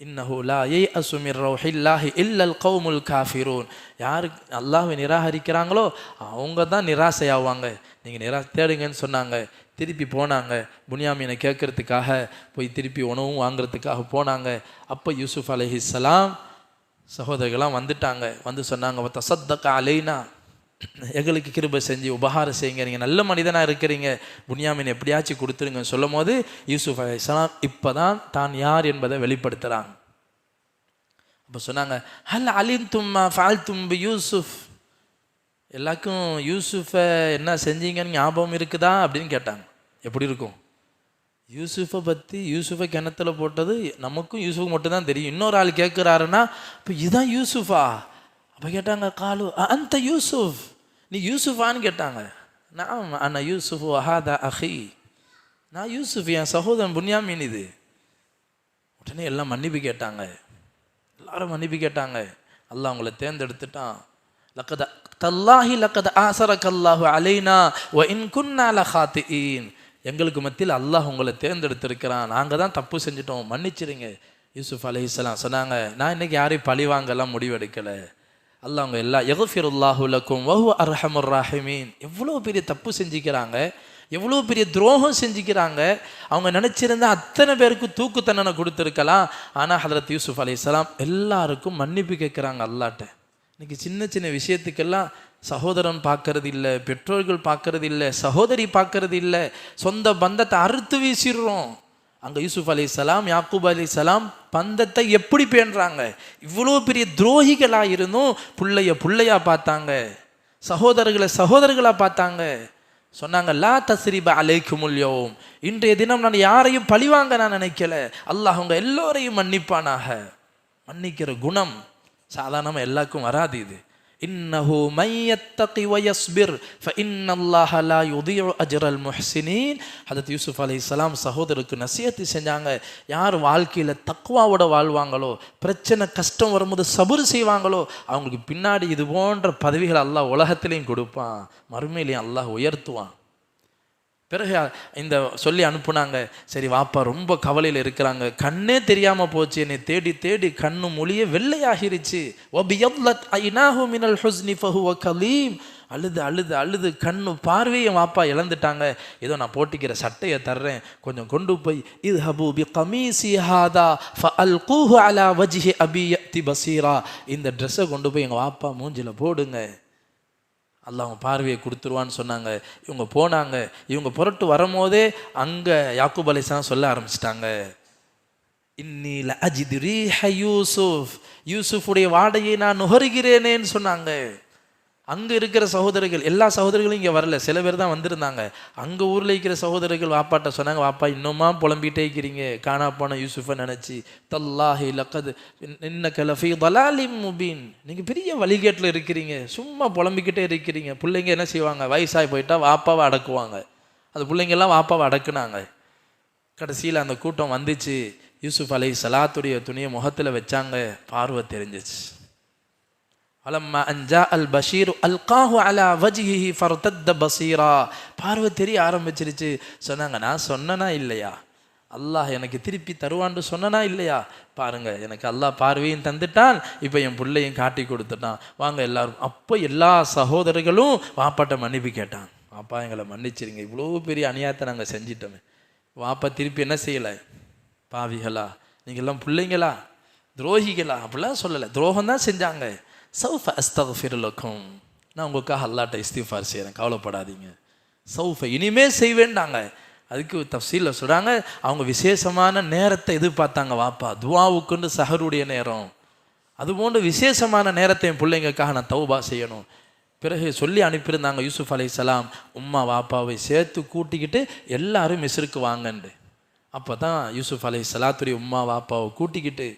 இன்னஹு லா யைஅஸு மின் ரௌஹில்லாஹி இல்லல் கௌமுல் காஃபிரூன், யார் அல்லாஹ்வை நிராகரிக்கிறாங்களோ அவங்க தான் நிராசையாவாங்க, நீங்கள் தேடுங்கன்னு சொன்னாங்க. திருப்பி போனாங்க, புன்யாமீனை கேட்கறதுக்காக போய் திருப்பி உணவும் வாங்குறதுக்காக போனாங்க. அப்போ யூசுப் அலைஹிஸ்ஸலாம் சகோதரர்கள்லாம் வந்துட்டாங்க, வந்து சொன்னாங்க, தஸத்தக அலைனா, எங்களுக்கு கிருபை செஞ்சு உபகாரம் செய்யுங்க, நீங்கள் நல்ல மனிதனாக இருக்கிறீங்க, புன்யாமீன் எப்படியாச்சும் கொடுத்துருங்கன்னு சொல்லும் போது யூசுப் அலைஹிஸ்ஸலாம் இப்போ தான் யார் என்பதை வெளிப்படுத்துகிறாங்க. அப்போ சொன்னாங்க, ஹல் அலிம்தும் மா ஃபஅல்தும் பி யூசுஃப், எல்லாருக்கும் யூசுஃபை என்ன செஞ்சீங்கன்னு ஞாபகம் இருக்குதா அப்படின்னு கேட்டாங்க. எப்படி இருக்கும், யூசுஃபை பற்றி, யூசுஃபை கிணத்துல போட்டது நமக்கும் யூசுஃபுக்கு மட்டும்தான் தெரியும், இன்னொரு ஆள் கேட்குறாருன்னா இப்போ இதுதான் யூசுஃபா, அப்போ கேட்டாங்க, காலு அந்த யூசுஃப், நீ யூசுஃபான்னு கேட்டாங்க. நான் அண்ணா யூசுஃப் அஹாதா அஹி, நான் யூசுஃப், என் சகோதரன் புன்யாமீன் இது. உடனே எல்லாம் மன்னிப்பு கேட்டாங்க, எல்லாரும் மன்னிப்பு கேட்டாங்க. அல்லாஹ் அவங்கள தேர்ந்தெடுத்துட்டான். லக்கத தல்லாஹி லக்கத ஆசரக்கல்லாஹு அலைனா வ இன் குன்னா லகாத்திஈன், எங்களுக்கு மத்தியில் அல்லாஹ் உங்களை தேர்ந்தெடுத்திருக்கிறான், நாங்கள் தான் தப்பு செஞ்சிட்டோம், மன்னிச்சிருங்க. யூசுஃப் அலைஹிஸ்ஸலாம் சொன்னாங்க, நான் இன்னைக்கு யாரையும் பழிவாங்கலாம் முடிவெடுக்கலை. அல்லாஹ் அவங்க எல்லா யக்ஃபிருல்லாஹு லக்கும் வஹுவ அர்ஹமுர் ராஹிமீன். எவ்வளோ பெரிய தப்பு செஞ்சுக்கிறாங்க, எவ்வளோ பெரிய துரோகம் செஞ்சுக்கிறாங்க. அவங்க நினச்சிருந்தா அத்தனை பேருக்கு தூக்கு தண்டனை கொடுத்துருக்கலாம். ஆனால் ஹதரத் யூசுஃப் அலைஹிஸ்ஸலாம் எல்லாருக்கும் மன்னிப்பு கேட்குறாங்க அல்லாட்ட. இன்னைக்கு சின்ன சின்ன விஷயத்துக்கெல்லாம் சகோதரன் பார்க்கறது இல்லை, பெற்றோர்கள் பார்க்கறது இல்லை, சகோதரி பார்க்கறது இல்லை, சொந்த பந்தத்தை அறுத்து வீசிடுறோம். அங்கே யூசுஃப் அலைஹிஸ்ஸலாம் யாக்கூப் அலைஹிஸ்ஸலாம் பந்தத்தை எப்படி பேணுறாங்க. இவ்வளோ பெரிய துரோகிகளாக இருந்தும் பிள்ளையா பார்த்தாங்க, சகோதரர்களை சகோதரர்களாக பார்த்தாங்க. சொன்னாங்க, லா தஸ்ரிப அலைக்குமுல் யௌம், இன்றைய தினம் நான் யாரையும் பழிவாங்க நான் நினைக்கல, அல்லாஹ் அவங்க எல்லோரையும் மன்னிப்பானாக. மன்னிக்கிற குணம் சாதாரணமாக எல்லாருக்கும் வராது. இது இன்னஹு மையத்தகி வயஸ்பிர் ஃபஇன்னல்லாஹ லா யுதீஉ அஜ்ரல் முஹ்ஸினீன். ஹதரத் யூசுஃப் அலைஹிஸ்ஸலாம் சகோதரருக்கு நசிஹத் செஞ்சாங்க, யார் வாழ்க்கையில் தக்வாவோட வாழ்வாங்களோ, பிரச்சனை கஷ்டம் வரும்போது சபுர் செய்வாங்களோ, அவங்களுக்கு பின்னாடி இது போன்ற பதவிகள் அல்லாஹ் உலகத்திலையும் கொடுப்பான், மறுமையிலையும் அல்லாஹ் உயர்த்துவான். பிறகு இந்த சொல்லி அனுப்புனாங்க. சரி வாப்பா ரொம்ப கவலையில் இருக்கிறாங்க, கண்ணே தெரியாமல் போச்சு, என்னை தேடி தேடி கண்ணு மொழிய வெள்ளையாகிருச்சு. அழுது அழுது அழுது கண்ணு பார்வையை வாப்பா இழந்துட்டாங்க. ஏதோ நான் போட்டிக்கிற சட்டையை தர்றேன், கொஞ்சம் கொண்டு போய் இது ஹபூபி கமீசி ஹாதா ஃபஅல்கூஹு அலா வஜ்ஹி அபி யத்தி பஸீரா, இந்த ட்ரெஸ்ஸை கொண்டு போய் எங்கள் வாப்பா மூஞ்சில் போடுங்க, அல்லாஹ் அவங்க பார்வையை கொடுத்துருவான்னு சொன்னாங்க. இவங்க போனாங்க. இவங்க புரட்டு வரும்போதே அங்கே யாக்கூப் அலைஹிஸ்ஸலாம் சொல்ல ஆரம்பிச்சிட்டாங்க, இன்னி லஅஜிது ரீஹ யூசுஃப், யூசுஃபுடைய வாடையை நான் நுகருகிறேனேன்னு சொன்னாங்க. அங்கே இருக்கிற சகோதரர்கள், எல்லா சகோதரர்களும் இங்கே வரல, சில பேர் தான் வந்திருந்தாங்க. அங்கே ஊரில் இருக்கிற சகோதரர்கள் வாப்பாட்ட சொன்னாங்க, வாப்பா இன்னுமா புலம்பிகிட்டே இருக்கிறீங்க காணா போன யூசுஃபை நினச்சி, தல்லாஹி லக்கது இன்னக லஃபீ ضلالிம் முபீன், நீங்கள் பெரிய வழிகேட்டில் இருக்கிறீங்க, சும்மா புலம்பிக்கிட்டே இருக்கிறீங்க. பிள்ளைங்க என்ன செய்வாங்க, வயசாகி போயிட்டா வாப்பாவை அடக்குவாங்க. அந்த பிள்ளைங்கெல்லாம் வாப்பாவை அடக்குனாங்க. கடைசியில் அந்த கூட்டம் வந்துச்சு, யூசுஃப் அலைஹிஸ்ஸலாத்துடைய துணியை முகத்தில் வச்சாங்க, பார்வை தெரிஞ்சிச்சு. அலம்மா அன்ஜா அல் பஷீர் அல்காஹு அலா வஜ்ஹிஹி ஃபர்தத்த பஸீரா, பார்வை தெரிய ஆரம்பிச்சிருச்சு. சொன்னாங்க, நான் சொன்னனா இல்லையா, அல்லாஹ் எனக்கு திருப்பி தருவான்னு சொன்னனா இல்லையா, பாருங்க எனக்கு அல்லாஹ் பார்வையும் தந்துட்டான், இப்போ என் பிள்ளையும் காட்டி கொடுத்துட்டான், வாங்க எல்லாரும். அப்போ எல்லா சகோதரர்களும் வாப்பாட்ட மன்னிப்பு கேட்டான், வாப்பா எங்களை மன்னிச்சிருங்க, இவ்வளோ பெரிய அநியாயத்தை நாங்கள் செஞ்சிட்டோமே. வாப்பா திருப்பி என்ன செய்யலை, பாவிகளா நீங்கள்லாம் பிள்ளைங்களா, துரோகிகளா அப்படிலாம் சொல்லலை, துரோகம் தான் செஞ்சாங்க. சௌஃப அஸ்தக்ஃபிரு லக்கும், நான் உங்களுக்காக அல்லாஹ்ட்ட இஸ்திஃபார் செய்கிறேன், கவலைப்படாதீங்க. சௌஃப இனிமே செய்வேண்டாங்க. அதுக்கு தஃசீலில் சொல்கிறாங்க, அவங்க விசேஷமான நேரத்தை எதிர்பார்த்தாங்க வாப்பா, துவாவுக்குன்னு சஹருடைய நேரம், அதுபோன்று விசேஷமான நேரத்தை என் பிள்ளைங்களுக்காக நான் தௌபா செய்யணும். பிறகு சொல்லி அனுப்பியிருந்தாங்க யூசுஃப் அலைஹிஸ்ஸலாம், உம்மா வாப்பாவை சேர்த்து கூட்டிக்கிட்டு எல்லாரும் மிஸ்ருக்கு வாங்கண்டு. அப்போ தான் யூசுஃப் அலைஹிஸ்ஸலாத்துடைய உம்மா வாப்பாவை கூட்டிக்கிட்டு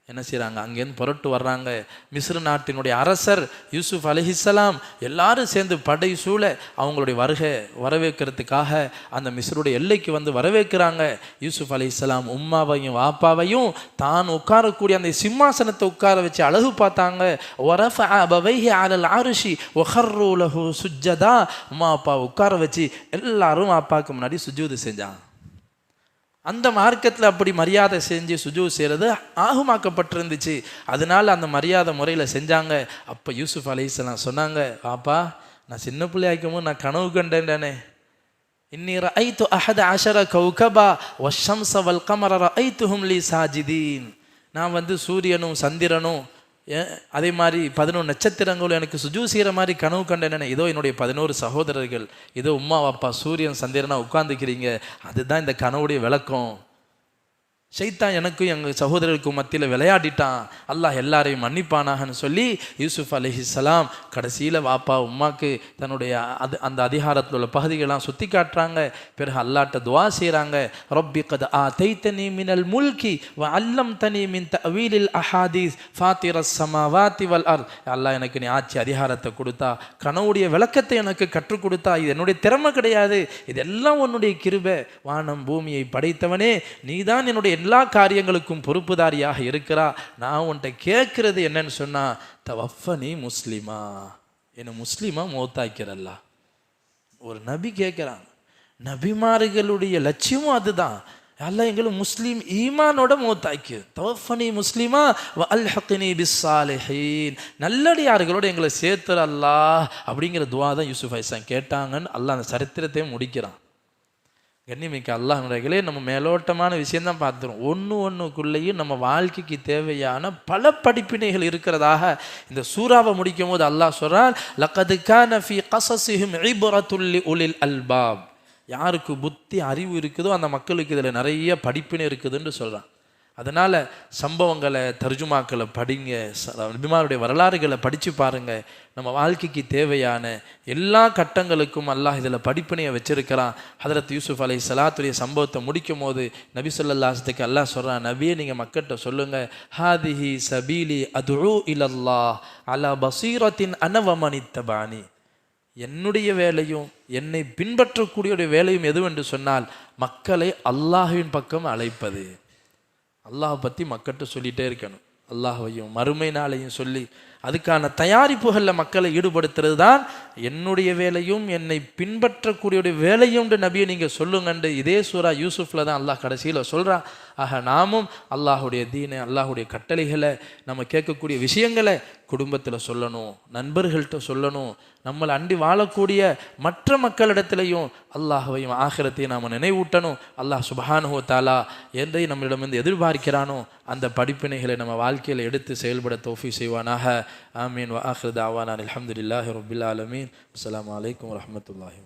என்ன செய்கிறாங்க, அங்கேருந்து புரட்டு வர்றாங்க. மிஸ்ர் நாட்டினுடைய அரசர் யூசுஃப் அலைஹிஸ்ஸலாம் எல்லாரும் சேர்ந்து படை சூழ அவங்களுடைய வரவேற்கிறதுக்காக அந்த மிஸ்ருடைய எல்லைக்கு வந்து வரவேற்கிறாங்க. யூசுஃப் அலைஹிஸ்ஸலாம் உம்மாவையும் வாப்பாவையும் தான் உட்காரக்கூடிய அந்த சிம்மாசனத்தை உட்கார வச்சு அழகு பார்த்தாங்க. வரஃபஅ அபவைஹி அலல் அர்ஷி வഖர்ரு லஹு சுஜ்ஜதா, உம்மா அப்பா உட்கார வச்சு எல்லாரும் அப்பாவுக்கு முன்னாடி சுஜூது செஞ்சாங்க. அந்த மார்க்கத்தில் அப்படி மரியாதை செஞ்சு சுஜூத் செய்கிறது ஆகுமாக்கப்பட்டிருந்துச்சு. அதனால அந்த மரியாதை முறையில் செஞ்சாங்க. அப்போ யூசுஃப் அலைஹிஸ்ஸலாம் சொன்னாங்க, பாப்பா நான் சின்ன பிள்ளையாக்கும்போது நான் கனவு கண்டேன்டானே, இன்னி ரஅய்து அஹத அஷர கௌகபா வஷம்ஸ வல் கமர ரஅய்துஹும் லி சாஜிதீன், நான் வந்து சூரியனும் சந்திரனும் அதே மாதிரி 11 நட்சத்திரங்களும் எனக்கு சுஜூ செய்கிற மாதிரி கனவு கண்டேனே. இதோ என்னுடைய 11 சகோதரர்கள், இதோ உம்மா அப்பா சூரியன் சந்திரனா உட்கார்ந்துக்கிறீங்க, அதுதான் இந்த கனவுடைய விளக்கம். ஷைத்தான் எனக்கும் எங்கள் சகோதரருக்கும் மத்தியில் விளையாடிட்டான், அல்லாஹ் எல்லாரையும் மன்னிப்பானாகன்னு சொல்லி யூசுப் அலைஹிஸ்ஸலாம் கடைசியில் வாப்பா உம்மாக்கு தன்னுடைய அந்த அதிகாரத்தில் உள்ள பகுதிகளெலாம் சுற்றி காட்டுறாங்க. பிறகு அல்லாட்ட துவா செய்கிறாங்க. ரப்பி கத் ஆதைதனி மினல் முல்கி வ அல்லம்தனி மின் தஅவீலில் அஹாதீஸ் ஃபாத்திரஸ் ஸமாவாதி வல் அர்த். அல்லாஹ் எனக்கு நீ ஆட்சி அதிகாரத்தை கொடுத்தா, கனவுடைய விளக்கத்தை எனக்கு கற்றுக் கொடுத்தா. இது என்னுடைய திறமை கிடையாது, இதெல்லாம் உன்னுடைய கிருபை. வானம் பூமியை படைத்தவனே, நீதான் என்னுடைய எல்லா காரியங்களுக்கும் பொறுப்புதாரியாக இருக்கிறா. நான் உன்கிட்ட கேட்கறது என்னன்னு சொன்னா, தவஃபனி முஸ்லிமா, என்ன முஸ்லிமா மௌத்தாக்கிறல்லா. ஒரு நபி கேட்கிறாங்க. நபிமார்களுடைய லட்சியமும் அதுதான். அல்ல எங்களை முஸ்லீம் ஈமானோட மௌத்தாக்கி, தவஃபனி முஸ்லிமா வ அல்ஹக்னி பிஸ்ஸாலிஹீன், நல்லடியார்களோட எங்களை சேர்த்துற அல்லாஹ் அப்படிங்கிற துவா தான் யூசுப் அலைஹிஸ்ஸலாம் கேட்டாங்கன்னு அல்லாஹ் அந்த சரித்திரத்தையே முடிக்கிறான். கண்ணியமிக்க அல்லாஹ்களே, நம்ம மேலோட்டமான விஷயம்தான் பார்த்துரும். ஒன்றுக்குள்ளேயும் நம்ம வாழ்க்கைக்கு தேவையான பல படிப்பினைகள் இருக்கிறதாக இந்த சூறாவை முடிக்கும் போது அல்லாஹ் சொல்றான், லக்கது கான ஃபீ கஸஸிஹிம் இப்ரத்துல் லிஉலில் அல்பாப். யாருக்கு புத்தி அறிவு இருக்குதோ அந்த மக்களுக்கு இதில் நிறைய படிப்பினை இருக்குதுன்னு சொல்கிறான். அதனால் சம்பவங்களை தர்ஜுமாக்களை படிங்க, நபிமாருடைய வரலாறுகளை படித்து பாருங்கள். நம்ம வாழ்க்கைக்கு தேவையான எல்லா கட்டங்களுக்கும் அல்லாஹ் இதில் படிப்பினையை வச்சிருக்கிறான். ஹதரத் யூசுப் அலைஹிஸ்ஸலாத்துடைய சம்பவத்தை முடிக்கும் போது நபி ஸல்லல்லாஹு அலைஹி வஸல்லம் அல்லாஹ் சொல்கிறான், நபியே நீங்கள் மக்கள்கிட்ட சொல்லுங்கள், ஹாதிஹி சபீலி அதுஉ இலல்லாஹ் அலா பஸீரத்தின் அன வ மன் இத்தபஅனி. என்னுடைய வேலையும் என்னை பின்பற்றக்கூடிய வேலையும் எதுவென்று சொன்னால், மக்களை அல்லாஹ்வின் பக்கம் அழைப்பது. அல்லாஹ் பற்றி மக்கள்கிட்ட சொல்லிகிட்டே இருக்கணும். அல்லாஹ்வையும் மறுமை நாளையும் சொல்லி அதுக்கான தயாரிப்புகளில் மக்களை ஈடுபடுத்துறது தான் என்னுடைய வேலையும் என்னை பின்பற்றக்கூடிய வேலையும் நபியை நீங்கள் சொல்லுங்கண்டு இதே சூரா யூசுஃபில் தான் அல்லாஹ் கடைசியில் சொல்கிறான். ஆக நாமும் அல்லாஹுடைய தீனை, அல்லாஹுடைய கட்டளைகளை, நம்ம கேட்கக்கூடிய விஷயங்களை குடும்பத்தில் சொல்லணும், நண்பர்கள்ட்ட சொல்லணும், நம்மளை அண்டி வாழக்கூடிய மற்ற மக்களிடத்திலையும் அல்லாஹ்வையும் ஆகிரத்தையும் நாம் நினைவூட்டணும். அல்லாஹ் சுப்ஹானஹு வ தஆலா எதை நம்மளிடமிருந்து எதிர்பார்க்கிறானோ அந்த படிப்பினைகளை நம்ம வாழ்க்கையில் எடுத்து செயல்பட தௌஃபீக் செய்வானாக. ஆமீன். வ ஆகிரு தஅவானா அல்ஹம்துலில்லாஹி ரப்பில் ஆலமீன். அஸ்ஸலாமு அலைக்கும் வரஹ்மத்துல்லாஹி.